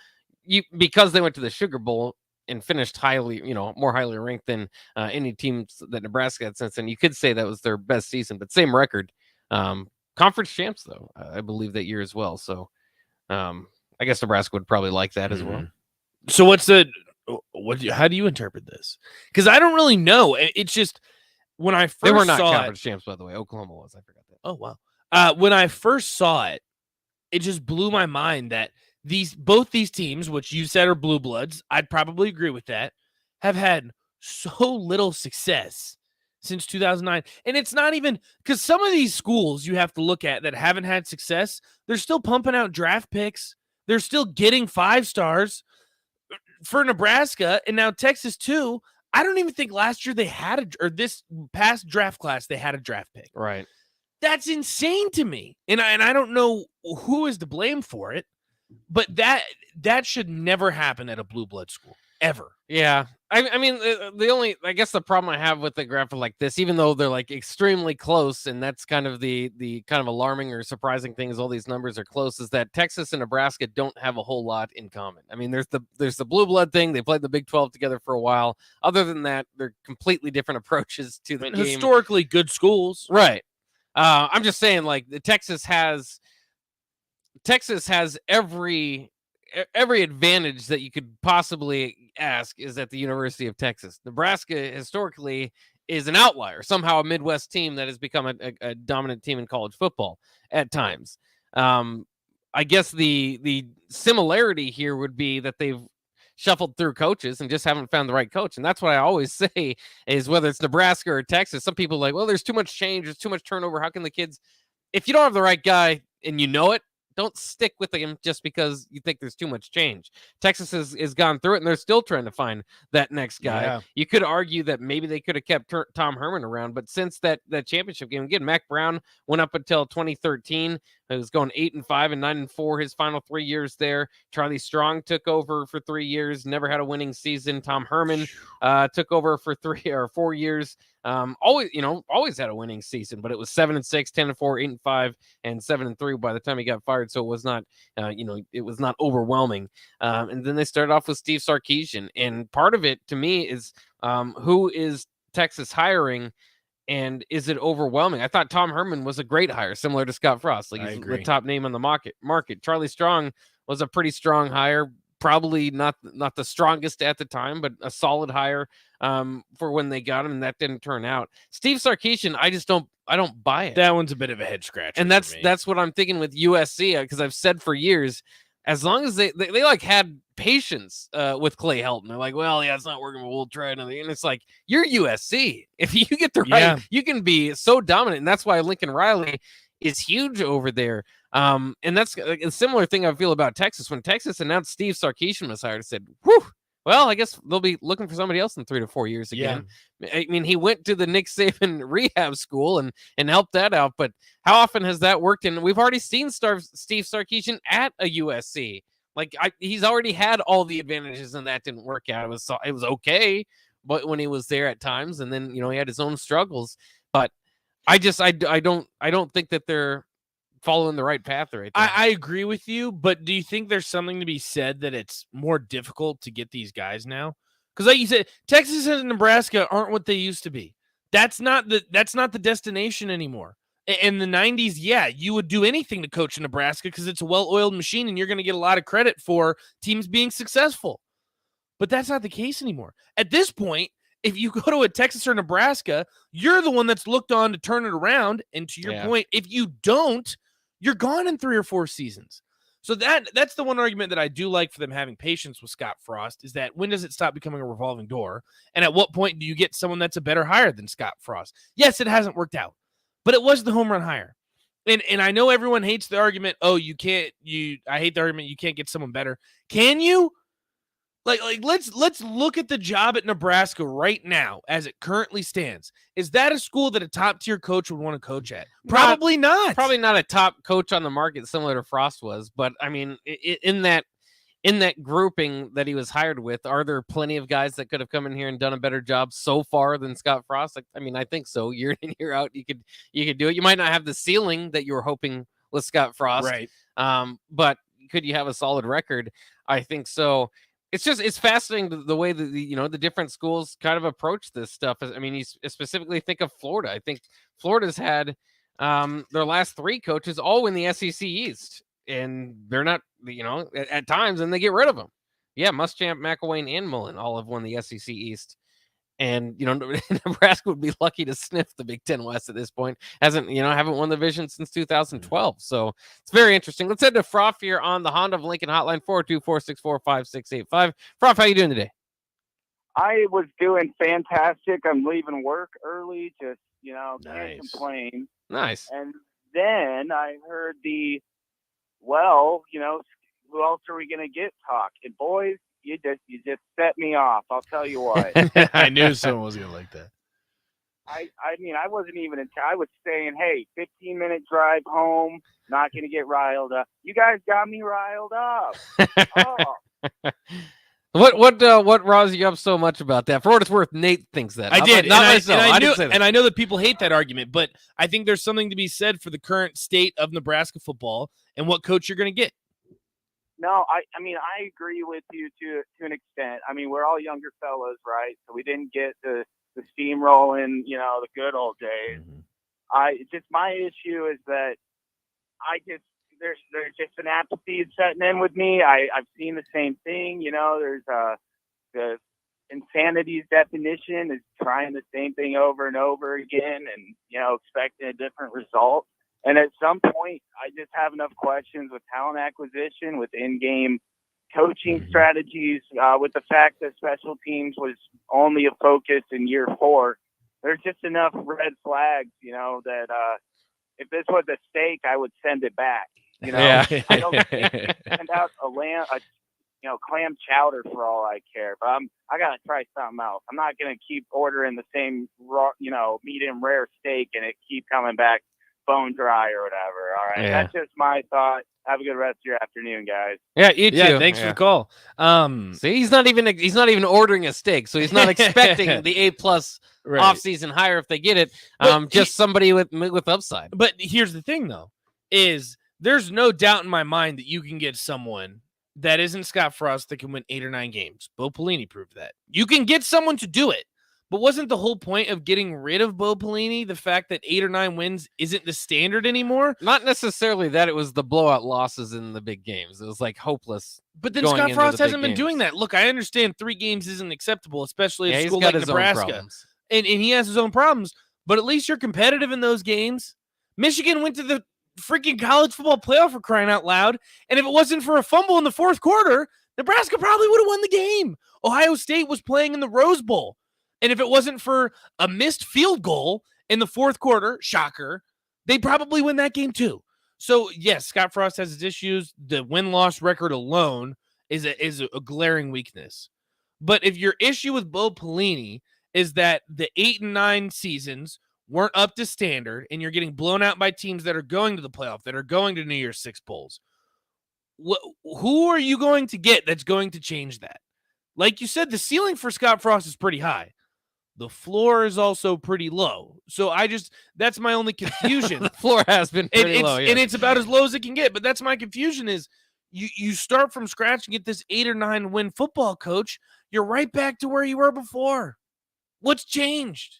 Because they went to the Sugar Bowl and finished highly, more highly ranked than any teams that Nebraska had since then, you could say that was their best season, but same record. Conference champs, though, I believe that year as well. So I guess Nebraska would probably like that as well. So how do you interpret this? Because I don't really know. It's just when I first they were not saw conference champs, by the way. Oklahoma was. I forgot that. Oh, wow. When I first saw it, it just blew my mind that both these teams, which you said are blue bloods, I'd probably agree with that, have had so little success since 2009. And it's not even because some of these schools you have to look at that haven't had success, they're still pumping out draft picks. They're still getting 5 stars for Nebraska, and now Texas too. I don't even think last year they had or this past draft class they had a draft pick. Right. That's insane to me. And I don't know who is to blame for it, but that should never happen at a blue blood school ever. Yeah. I mean, I guess the problem I have with a graphic like this, even though they're like extremely close, and that's kind of the kind of alarming or surprising thing is all these numbers are close, is that Texas and Nebraska don't have a whole lot in common. I mean, there's the blue blood thing. They played the Big 12 together for a while. Other than that, they're completely different approaches to the game. Historically good schools. Right. I'm just saying, like, Texas has every advantage that you could possibly ask is at the University of Texas. Nebraska historically is an outlier, somehow a Midwest team that has become a dominant team in college football at times. I guess the similarity here would be that they've shuffled through coaches and just haven't found the right coach. And that's what I always say is whether it's Nebraska or Texas, some people are like, well, there's too much change. There's too much turnover. How can the kids, if you don't have the right guy and you know it, don't stick with him just because you think there's too much change. Texas has gone through it, and they're still trying to find that next guy. Yeah. You could argue that maybe they could have kept Tom Herman around, but since that championship game, again, Mack Brown went up until 2013. It was going 8-5 and 9-4 his final 3 years there. Charlie Strong took over for 3 years, never had a winning season. Tom Herman took over for 3 or 4 years. Always had a winning season, but it was 7-6, 10-4, 8-5, and 7-3 by the time he got fired. So it was not, it was not overwhelming. And then they started off with Steve Sarkisian, and part of it to me is who is Texas hiring, and is it overwhelming? I thought Tom Herman was a great hire, similar to Scott Frost. Like he's the top name on the market. Charlie Strong was a pretty strong hire. Probably not the strongest at the time, but a solid hire for when they got him, and that didn't turn out. Steve Sarkisian, I don't buy it. That one's a bit of a head scratcher. And that's what I'm thinking with USC, because I've said for years, as long as they like had patience with Clay Helton, they're like, well, yeah, it's not working, but we'll try another. And it's like, you're USC. If you get the right, you can be so dominant, and that's why Lincoln Riley is huge over there. And that's a similar thing I feel about Texas. When Texas announced Steve Sarkisian was hired, I said, whew, well, I guess they'll be looking for somebody else in 3 to 4 years again. Yeah. I mean, he went to the Nick Saban rehab school and helped that out, but how often has that worked? And we've already seen Steve Sarkisian at a USC. Like he's already had all the advantages, and that didn't work out. It was okay, but when he was there at times, and then he had his own struggles. But I don't think that they're following the right path right there. I agree with you, but do you think there's something to be said that it's more difficult to get these guys now? Because like you said, Texas and Nebraska aren't what they used to be. That's not the destination anymore. In the 90s, yeah, you would do anything to coach in Nebraska because it's a well-oiled machine and you're going to get a lot of credit for teams being successful. But that's not the case anymore. At this point, if you go to a Texas or Nebraska, you're the one that's looked on to turn it around. And to your point, if you don't, you're gone in 3 or 4 seasons. So that's the one argument that I do like for them having patience with Scott Frost is that when does it stop becoming a revolving door? And at what point do you get someone that's a better hire than Scott Frost? Yes, it hasn't worked out. But it was the home run hire. And I know everyone hates the argument, I hate the argument you can't get someone better. Can you? Like let's look at the job at Nebraska right now as it currently stands. Is that a school that a top-tier coach would want to coach at? Probably not. Probably not a top coach on the market similar to Frost was, but I mean, in that grouping that he was hired with, are there plenty of guys that could have come in here and done a better job so far than Scott Frost? Like, I mean, I think so. Year in, year out, you could do it. You might not have the ceiling that you were hoping with Scott Frost, right? But could you have a solid record? I think so. It's fascinating the way that the different schools kind of approach this stuff. I mean, you specifically think of Florida. I think Florida's had their last 3 coaches all in the SEC East. And they're not, at times, and they get rid of them. Yeah, Muschamp, McElwain, and Mullen all have won the SEC East. And, Nebraska would be lucky to sniff the Big Ten West at this point. Haven't won the division since 2012. So it's very interesting. Let's head to Froff here on the Honda of Lincoln hotline, 424-645-685. Froff, how you doing today? I was doing fantastic. I'm leaving work early, just, can't complain. Nice. And then I heard who else are we going to get talk? And boys, you just set me off. I'll tell you what. I knew someone was going to like that. I mean, I wasn't even I was saying, hey, 15-minute drive home, not going to get riled up. You guys got me riled up. Oh. What riles you up so much about that? For what it's worth, Nate thinks that. I did. Not myself. I didn't say that. And I know that people hate that argument, but I think there's something to be said for the current state of Nebraska football and what coach you're going to get. No, I mean, I agree with you to an extent. I mean, we're all younger fellas, right? So we didn't get the steamrolling, the good old days. My issue is that there's just an apathy setting in with me. I've seen the same thing. There's the insanity's definition is trying the same thing over and over again and, expecting a different result. And at some point, I just have enough questions with talent acquisition, with in-game coaching strategies, with the fact that special teams was only a focus in year 4. There's just enough red flags, that if this was a steak, I would send it back. I don't send out clam chowder for all I care, but I gotta try something else. I'm not gonna keep ordering the same raw, medium rare steak and it keep coming back bone dry or whatever. All right, that's just my thought. Have a good rest of your afternoon, guys. Yeah, you too. Yeah, thanks for the call. See, he's not even ordering a steak, so he's not expecting the A+ off-season hire if they get it. Just somebody with upside. But here's the thing, though, is there's no doubt in my mind that you can get someone that isn't Scott Frost that can win 8 or 9 games. Bo Pelini proved that. You can get someone to do it. But wasn't the whole point of getting rid of Bo Pelini the fact that 8 or 9 wins isn't the standard anymore? Not necessarily that. It was the blowout losses in the big games. It was like hopeless. But then Scott Frost hasn't been doing that. Look, I understand 3 games isn't acceptable, especially at a school like Nebraska. And he has his own problems. But at least you're competitive in those games. Michigan went to the freaking college football playoff for crying out loud. And if it wasn't for a fumble in the 4th quarter, Nebraska probably would have won the game. Ohio State was playing in the Rose Bowl. And if it wasn't for a missed field goal in the 4th quarter, shocker, they probably win that game too. So, yes, Scott Frost has his issues. The win-loss record alone is a glaring weakness. But if your issue with Bo Pelini is that the 8 and 9 seasons weren't up to standard and you're getting blown out by teams that are going to the playoff, that are going to New Year's Six bowls, who are you going to get that's going to change that? Like you said, the ceiling for Scott Frost is pretty high. The floor is also pretty low. So that's my only confusion. The floor has been pretty low. Yeah. And it's about as low as it can get. But that's my confusion is you start from scratch and get this 8 or 9 win football coach. You're right back to where you were before. What's changed?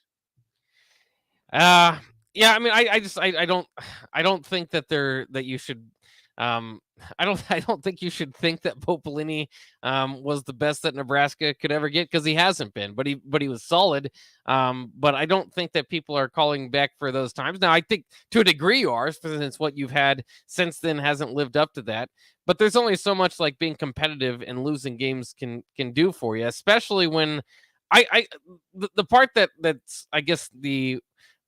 Yeah, I mean, I don't think that you should. I don't think you should think that Bo Pelini was the best that Nebraska could ever get, because he hasn't been, but he was solid. But I don't think that people are calling back for those times. Now, I think to a degree you are, since what you've had since then hasn't lived up to that. But there's only so much like being competitive and losing games can do for you, especially when the part that's I guess the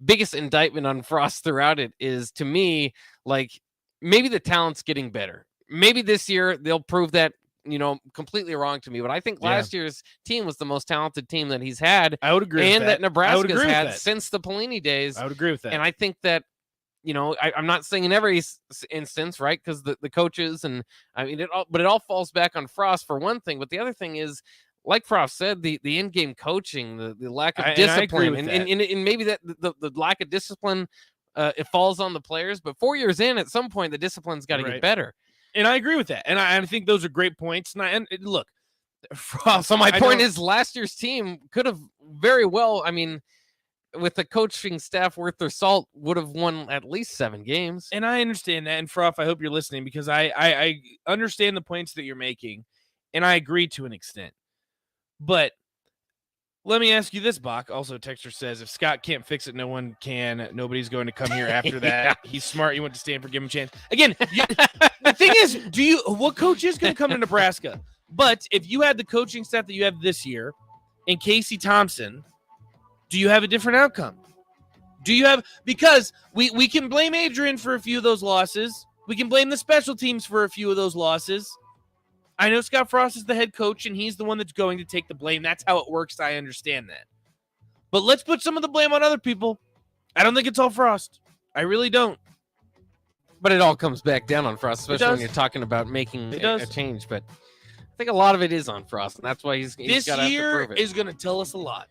biggest indictment on Frost throughout it is, to me, like, maybe the talent's getting better. Maybe this year they'll prove that, completely wrong to me. But I think last year's team was the most talented team that he's had. I would agree and with that Nebraska's had that. since the Pelini days. I would agree with that. And I think that, I'm not saying in every instance, right? Because the coaches and it all falls back on Frost for one thing. But the other thing is, like Frost said, the in-game coaching, the lack of discipline, and maybe that the lack of discipline, it falls on the players. But 4 years in, at some point, the discipline's got to get better. And I agree with that. And I think those are great points. And look, Frost, so my point is, last year's team could have very well, with the coaching staff worth their salt, would have won at least 7 games. And I understand that. And Frost, I hope you're listening, because I understand the points that you're making, and I agree to an extent. But let me ask you this, Bach. Also, Texter says, if Scott can't fix it, no one can. Nobody's going to come here after that. He's smart. You went to Stanford. Give him a chance. Again, the thing is, what coach is going to come to Nebraska? But if you had the coaching staff that you have this year and Casey Thompson, do you have a different outcome? Because we can blame Adrian for a few of those losses. We can blame the special teams for a few of those losses. I know Scott Frost is the head coach, and he's the one that's going to take the blame. That's how it works. I understand that. But let's put some of the blame on other people. I don't think it's all Frost. I really don't. But it all comes back down on Frost, especially when you're talking about making a change. But I think a lot of it is on Frost, and that's why he's this got to year prove it. is going to tell us a lot.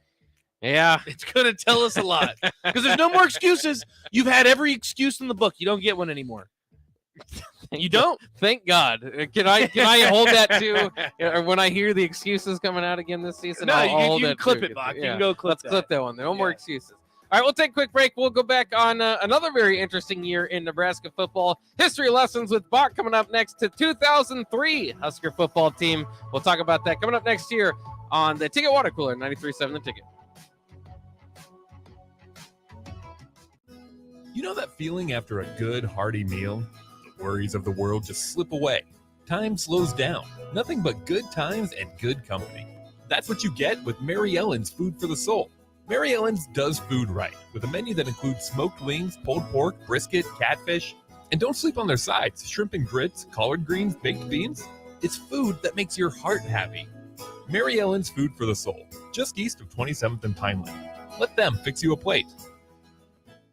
Yeah. It's going to tell us a lot. Because there's no more excuses. You've had every excuse in the book. You don't get one anymore. You don't? Thank God. Can I hold that too? Or when I hear the excuses coming out again this season, no, I'll you can clip it, Bach. You can go clip that. Clip that one. No more excuses. All right, we'll take a quick break. We'll go back on another very interesting year in Nebraska football. History lessons with Bach coming up next to 2003 Husker football team. We'll talk about that coming up next year on the Ticket Water Cooler, 93.7 The Ticket. You know that feeling after a good, hearty meal? The worries of the world just slip away. Time slows down. Nothing but good times and good company. That's what you get with Mary Ellen's Food for the Soul. Mary Ellen's does food right, with a menu that includes smoked wings, pulled pork, brisket, catfish. And don't sleep on their sides, shrimp and grits, collard greens, baked beans. It's food that makes your heart happy. Mary Ellen's Food for the Soul, just east of 27th and Pineland. Let them fix you a plate.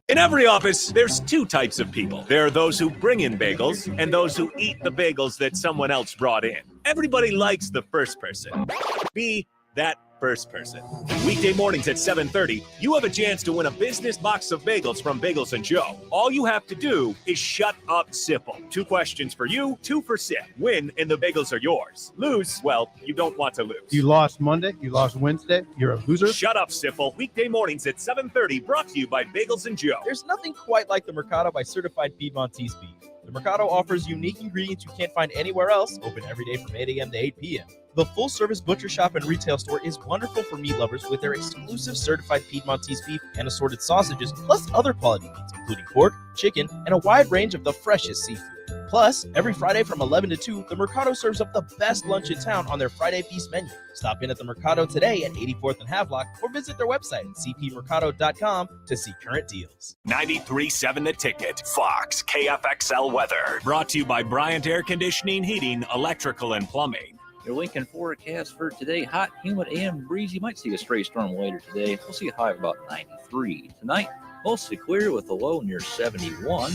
In every office, there's 2 types of people. There are those who bring in bagels and those who eat the bagels that someone else brought in. Everybody likes the first person. Be that first person. Weekday mornings at 7:30, you have a chance to win a business box of bagels from Bagels & Joe. All you have to do is shut up, Sipple. 2 questions for you, 2 for Sip. Win, and the bagels are yours. Lose, well, you don't want to lose. You lost Monday. You lost Wednesday. You're a loser. Shut up, Sipple. Weekday mornings at 7:30, brought to you by Bagels & Joe. There's nothing quite like the Mercado by Certified Piedmontese beef. The Mercado offers unique ingredients you can't find anywhere else, open every day from 8 a.m. to 8 p.m. The full-service butcher shop and retail store is wonderful for meat lovers with their exclusive certified Piedmontese beef and assorted sausages, plus other quality meats, including pork, chicken, and a wide range of the freshest seafood. Plus, every Friday from 11 to 2, the Mercado serves up the best lunch in town on their Friday Feast menu. Stop in at the Mercado today at 84th and Havelock or visit their website at cpmercado.com to see current deals. 93.7 The Ticket, Fox, KFXL weather. Brought to you by Bryant Air Conditioning, Heating, Electrical, and Plumbing. Your Lincoln forecast for today, hot, humid, and breezy. Might see a stray storm later today. We'll see a high of about 93. Tonight, mostly clear with a low near 71.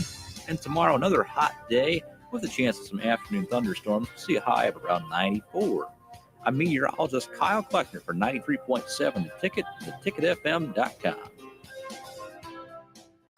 And tomorrow, another hot day with a chance of some afternoon thunderstorms. We'll see a high of around 94. I'm meteorologist Kyle Kleckner for 93.7 The Ticket, theticketfm.com.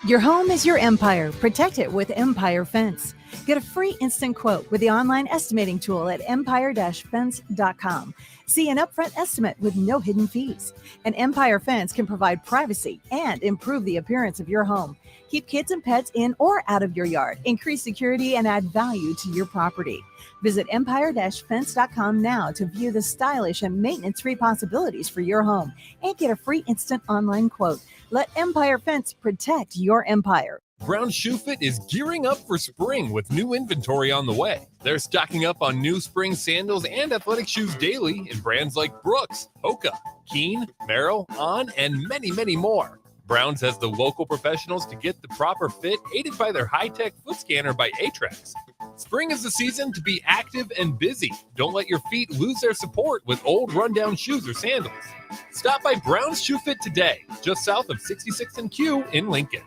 Your home is your empire. Protect it with Empire Fence. Get a free instant quote with the online estimating tool at empire-fence.com. See an upfront estimate with no hidden fees. An Empire Fence can provide privacy and improve the appearance of your home. Keep kids and pets in or out of your yard. Increase security and add value to your property. Visit empire-fence.com now to view the stylish and maintenance-free possibilities for your home and get a free instant online quote. Let Empire Fence protect your empire. Brown Shoe Fit is gearing up for spring with new inventory on the way. They're stocking up on new spring sandals and athletic shoes daily in brands like Brooks, Hoka, Keen, Merrell, On, and many, many more. Browns has the local professionals to get the proper fit, aided by their high-tech foot scanner by Atrax. Spring is the season to be active and busy. Don't let your feet lose their support with old rundown shoes or sandals. Stop by Brown's Shoe Fit today, just south of 66th and Q in Lincoln.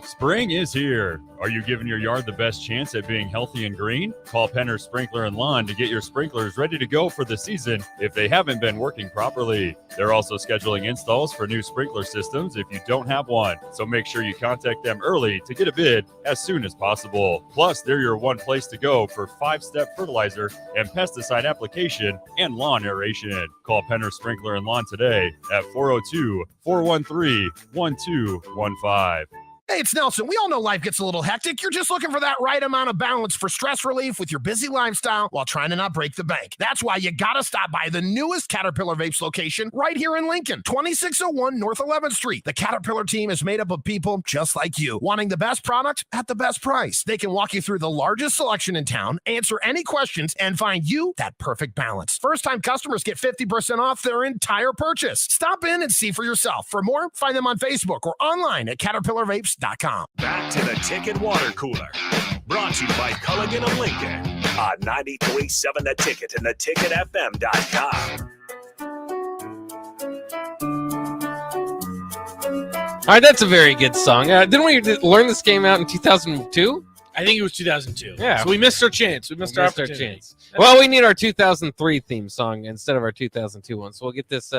Spring is here. Are you giving your yard the best chance at being healthy and green? Call Penner Sprinkler and Lawn to get your sprinklers ready to go for the season if they haven't been working properly. They're also scheduling installs for new sprinkler systems if you don't have one. So make sure you contact them early to get a bid as soon as possible. Plus, they're your one place to go for 5-step fertilizer and pesticide application and lawn aeration. Call Penner Sprinkler and Lawn today at 402-413-1215. Hey, it's Nelson. We all know life gets a little hectic. You're just looking for that right amount of balance for stress relief with your busy lifestyle while trying to not break the bank. That's why you gotta stop by the newest Caterpillar Vapes location right here in Lincoln, 2601 North 11th Street. The Caterpillar team is made up of people just like you, wanting the best product at the best price. They can walk you through the largest selection in town, answer any questions, and find you that perfect balance. First-time customers get 50% off their entire purchase. Stop in and see for yourself. For more, find them on Facebook or online at CaterpillarVapes.com. Back to the Ticket Water Cooler. Brought to you by Culligan of Lincoln on 93.7 The Ticket and theticketfm.com. All right, that's a very good song. Didn't we learn this came out in 2002? I think it was 2002. Yeah. So we missed our chance. We missed our opportunity. chance. Well, we need our 2003 theme song instead of our 2002 one. So we'll get this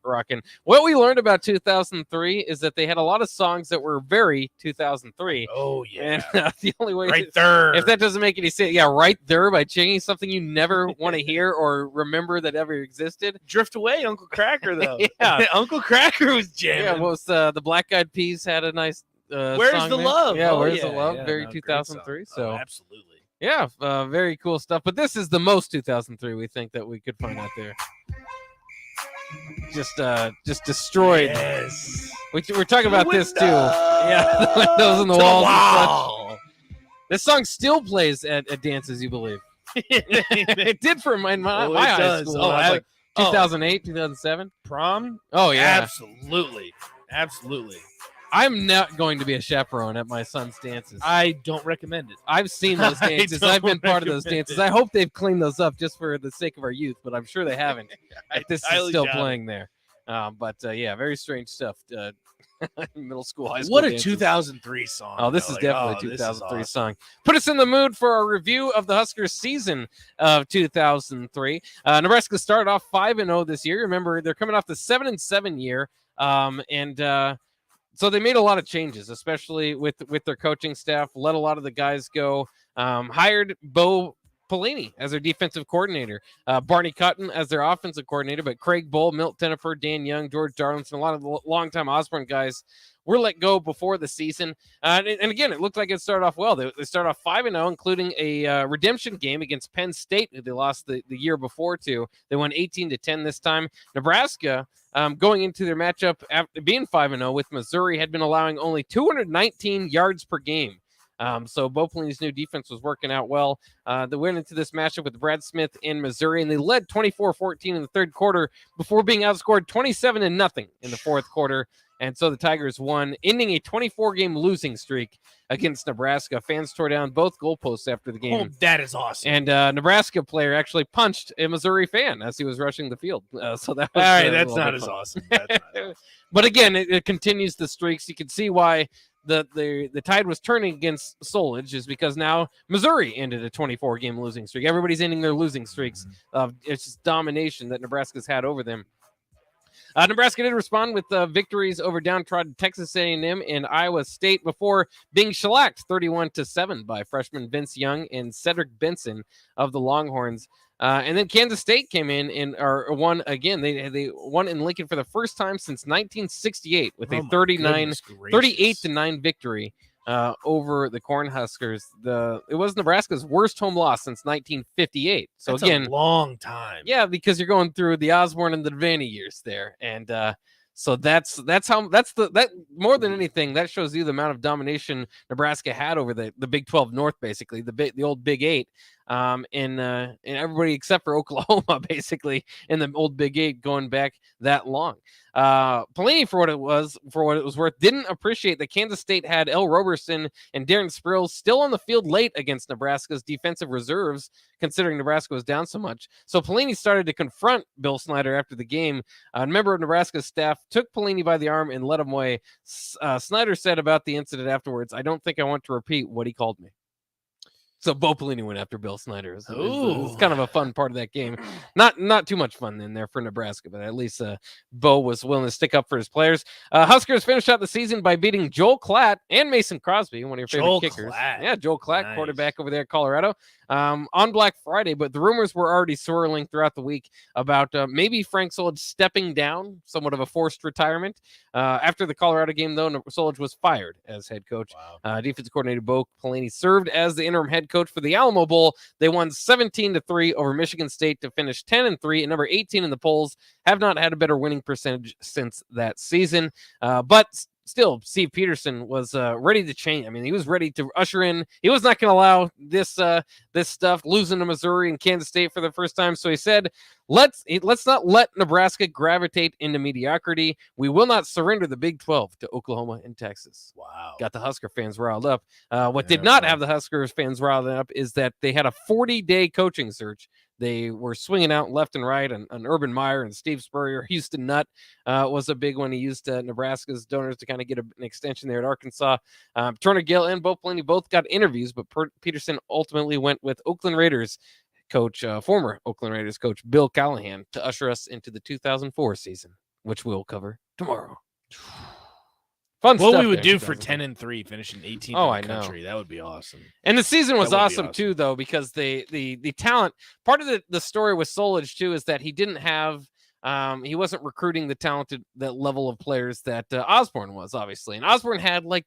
rocking. What we learned about 2003 is that they had a lot of songs that were very 2003. Oh, yeah. And the only way Right there. if that doesn't make any sense, yeah, Right There by Chingy, something you never want to hear or remember that ever existed. Drift Away, Uncle Cracker, though. Yeah. Uncle Cracker was jamming. Yeah, what was the Black Eyed Peas had a nice Where's song the there. Love? Yeah, Oh, Where's yeah, the Love? yeah, Very no, great 2003. song. So Oh, absolutely. yeah, very cool stuff. But this is the most 2003 we think that we could find out there. Just destroyed. Yes. We're talking about this too. Yeah, the windows and the walls. And such. This song still plays at dances, you believe? It did for my high does. school. Oh, I was like oh. 2008, 2007. Prom? Oh yeah, Absolutely. Absolutely. I'm not going to be a chaperone at my son's dances. I don't recommend it. I've seen those I dances. don't I've been part of those recommend dances. it. I hope they've cleaned those up just for the sake of our youth, but I'm sure they haven't. If this is highly still doubt it. playing there. Yeah, very strange stuff. Middle school, high school. What a dances. 2003 song. Oh, this though. is definitely a this is 2003 awesome. song. Put us in the mood for our review of the Huskers season of 2003. Nebraska started off 5-0 this year. Remember, they're coming off the 7-7 year. So they made a lot of changes, especially with their coaching staff, let a lot of the guys go, hired Bo Pelini as their defensive coordinator, Barney Cotton as their offensive coordinator, but Craig Bull, Milt Tennefer, Dan Young, George Darlington, a lot of the longtime Osborne guys were let go before the season. And again, it looked like it started off well. They started off 5-0, including a redemption game against Penn State, who they lost the year before to. They won 18-10 this time. Nebraska, going into their matchup after being 5-0 with Missouri, had been allowing only 219 yards per game. So Bo Pelini's new defense was working out well. They went into this matchup with Brad Smith in Missouri, and they led 24-14 in the third quarter before being outscored 27-0 in the fourth quarter. And so the Tigers won, ending a 24-game losing streak against Nebraska. Fans tore down both goalposts after the game. Oh, that is awesome. And Nebraska player actually punched a Missouri fan as he was rushing the field. So that was All right, a that's little not bit as fun. awesome. That's not But again, it continues the streaks. You can see why the tide was turning against Solage, is because now Missouri ended a 24-game losing streak. Everybody's ending their losing streaks. It's just domination that Nebraska's had over them. Nebraska did respond with victories over downtrodden Texas A&M and Iowa State before being shellacked 31-7 by freshman Vince Young and Cedric Benson of the Longhorns. And then Kansas State came in and won again. They won in Lincoln for the first time since 1968 with a 38-9 victory over the Cornhuskers. It was Nebraska's worst home loss since 1958. So That's again, a long time. yeah, because you're going through the Osborne and the Devaney years there, and so that's more than anything that shows you the amount of domination Nebraska had over the Big 12 North, basically the old Big 8. In everybody except for Oklahoma, basically in the old Big 8 going back that long. Pelini, for what it was worth, didn't appreciate that Kansas State had El Roberson and Darren Sproles still on the field late against Nebraska's defensive reserves, considering Nebraska was down so much. So Pelini started to confront Bill Snyder after the game. A member of Nebraska's staff took Pelini by the arm and led him away. Snyder said about the incident afterwards, "I don't think I want to repeat what he called me." So Bo Pelini went after Bill Snyder. It was kind of a fun part of that game. Not too much fun in there for Nebraska, but at least Bo was willing to stick up for his players. Huskers finished out the season by beating Joel Klatt and Mason Crosby, one of your favorite kickers. Yeah, Joel Klatt, nice. Quarterback over there at Colorado, on Black Friday. But the rumors were already swirling throughout the week about maybe Frank Solich stepping down, somewhat of a forced retirement. After the Colorado game, though, Solich was fired as head coach. Wow. Defensive coordinator Bo Pelini served as the interim head coach for the Alamo Bowl. They won 17-3 over Michigan State to finish 10-3 and number 18 in the polls. Have not had a better winning percentage since that season. But still, Steve Peterson was ready to change. I mean, he was ready to usher in. He was not going to allow this stuff, losing to Missouri and Kansas State for the first time. So he said, let's not let Nebraska gravitate into mediocrity. We will not surrender the Big 12 to Oklahoma and Texas. Wow. Got the Husker fans riled up. What did not have the Huskers fans riled up is that they had a 40-day coaching search. They were swinging out left and right on Urban Meyer and Steve Spurrier. Houston Nutt was a big one. He used Nebraska's donors to kind of get an extension there at Arkansas. Turner Gill and Bo Pelini both got interviews, but Peterson ultimately went with Oakland Raiders coach, former Oakland Raiders coach Bill Callahan, to usher us into the 2004 season, which we'll cover tomorrow. Fun what stuff we would there, do for 10-3, finishing 18th in the country. That would be awesome. And the season was awesome too, though, because the talent. Part of the story with Solich too is that he didn't have. He wasn't recruiting that level of players that Osborne was, obviously, and Osborne had like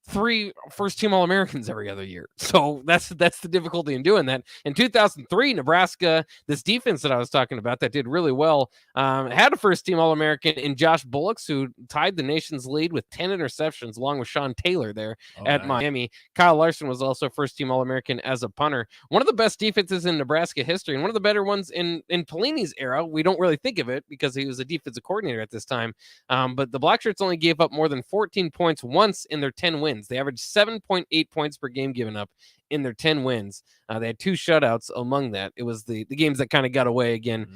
3 first-team All-Americans every other year. So that's the difficulty in doing that. In 2003, Nebraska, this defense that I was talking about that did really well, had a first-team All-American in Josh Bullocks, who tied the nation's lead with 10 interceptions, along with Sean Taylor there at Miami. Kyle Larson was also first-team All-American as a punter. One of the best defenses in Nebraska history, and one of the better ones in Pelini's era. We don't really think of it because he was a defensive coordinator at this time. But the Blackshirts only gave up more than 14 points once in their 10 wins. They averaged 7.8 points per game given up in their 10 wins. They had 2 shutouts among that. It was the games that kind of got away again,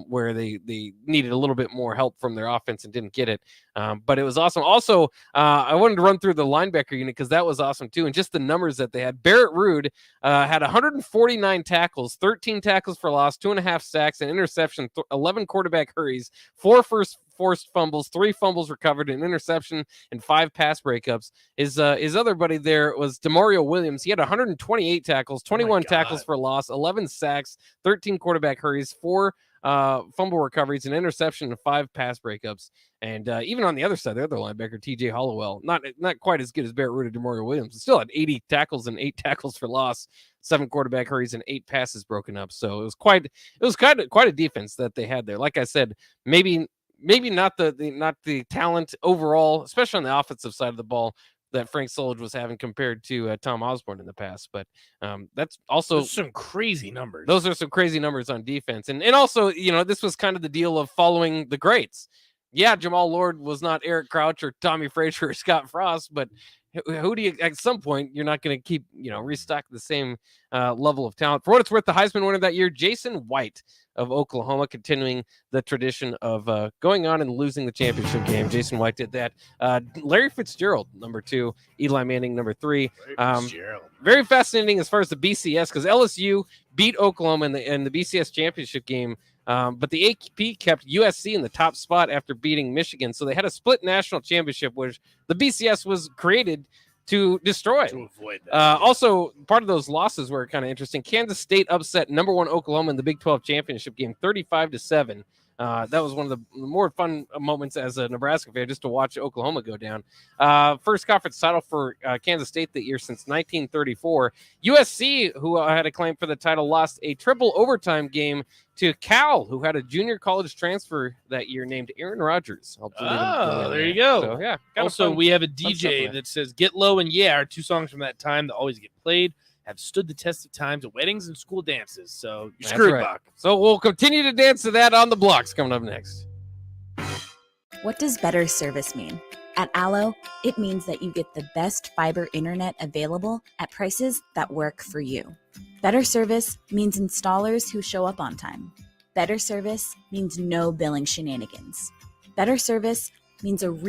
where they needed a little bit more help from their offense and didn't get it. But it was awesome. Also, I wanted to run through the linebacker unit because that was awesome too. And just the numbers that they had. Barrett Ruud had 149 tackles, 13 tackles for loss, 2.5 sacks, an interception, 11 quarterback hurries, 4 forced fumbles, 3 fumbles recovered, an interception, and 5 pass breakups. His other buddy there was Demario Williams. He had 128 tackles, 21 tackles for loss, 11 sacks, 13 quarterback hurries, 4 fumble recoveries, an interception, and 5 pass breakups. And even on the other side, the other linebacker, TJ Hollowell, not quite as good as Barrett Ruud or Demario Williams, still had 80 tackles and 8 tackles for loss, 7 quarterback hurries, and 8 passes broken up. So it was quite a defense that they had there. Like I said, maybe not the talent overall, especially on the offensive side of the ball, that Frank Solich was having compared to Tom Osborne in the past. But that's also some crazy numbers. Those are some crazy numbers on defense. And also, this was kind of the deal of following the greats. Yeah, Jamal Lord was not Eric Crouch or Tommy Frazier or Scott Frost, but who do you, at some point, you're not going to keep, restock the same level of talent. For what it's worth, the Heisman winner that year, Jason White of Oklahoma, continuing the tradition of going on and losing the championship game. Jason White did that. Larry Fitzgerald, number 2, Eli Manning, number 3. Very fascinating as far as the BCS, because LSU beat Oklahoma in the BCS championship game But the AP kept USC in the top spot after beating Michigan. So they had a split national championship, which the BCS was created to destroy. To avoid that. Also, part of those losses were kind of interesting. Kansas State upset number 1 Oklahoma in the Big 12 championship game, 35-7. That was one of the more fun moments as a Nebraska fan, just to watch Oklahoma go down. First conference title for Kansas State that year since 1934. USC, who had a claim for the title, lost a triple overtime game to Cal, who had a junior college transfer that year named Aaron Rodgers. There you go. So, yeah. Also, we have a stuff DJ there. that says "Get Low" and "Yeah" are two songs from that time that always get played, have stood the test of times at weddings and school dances. So you're That's screwed, right. Buck. So we'll continue to dance to that on the blocks coming up next. What does better service mean? At Allo, it means that you get the best fiber internet available at prices that work for you. Better service means installers who show up on time. Better service means no billing shenanigans. Better service means a real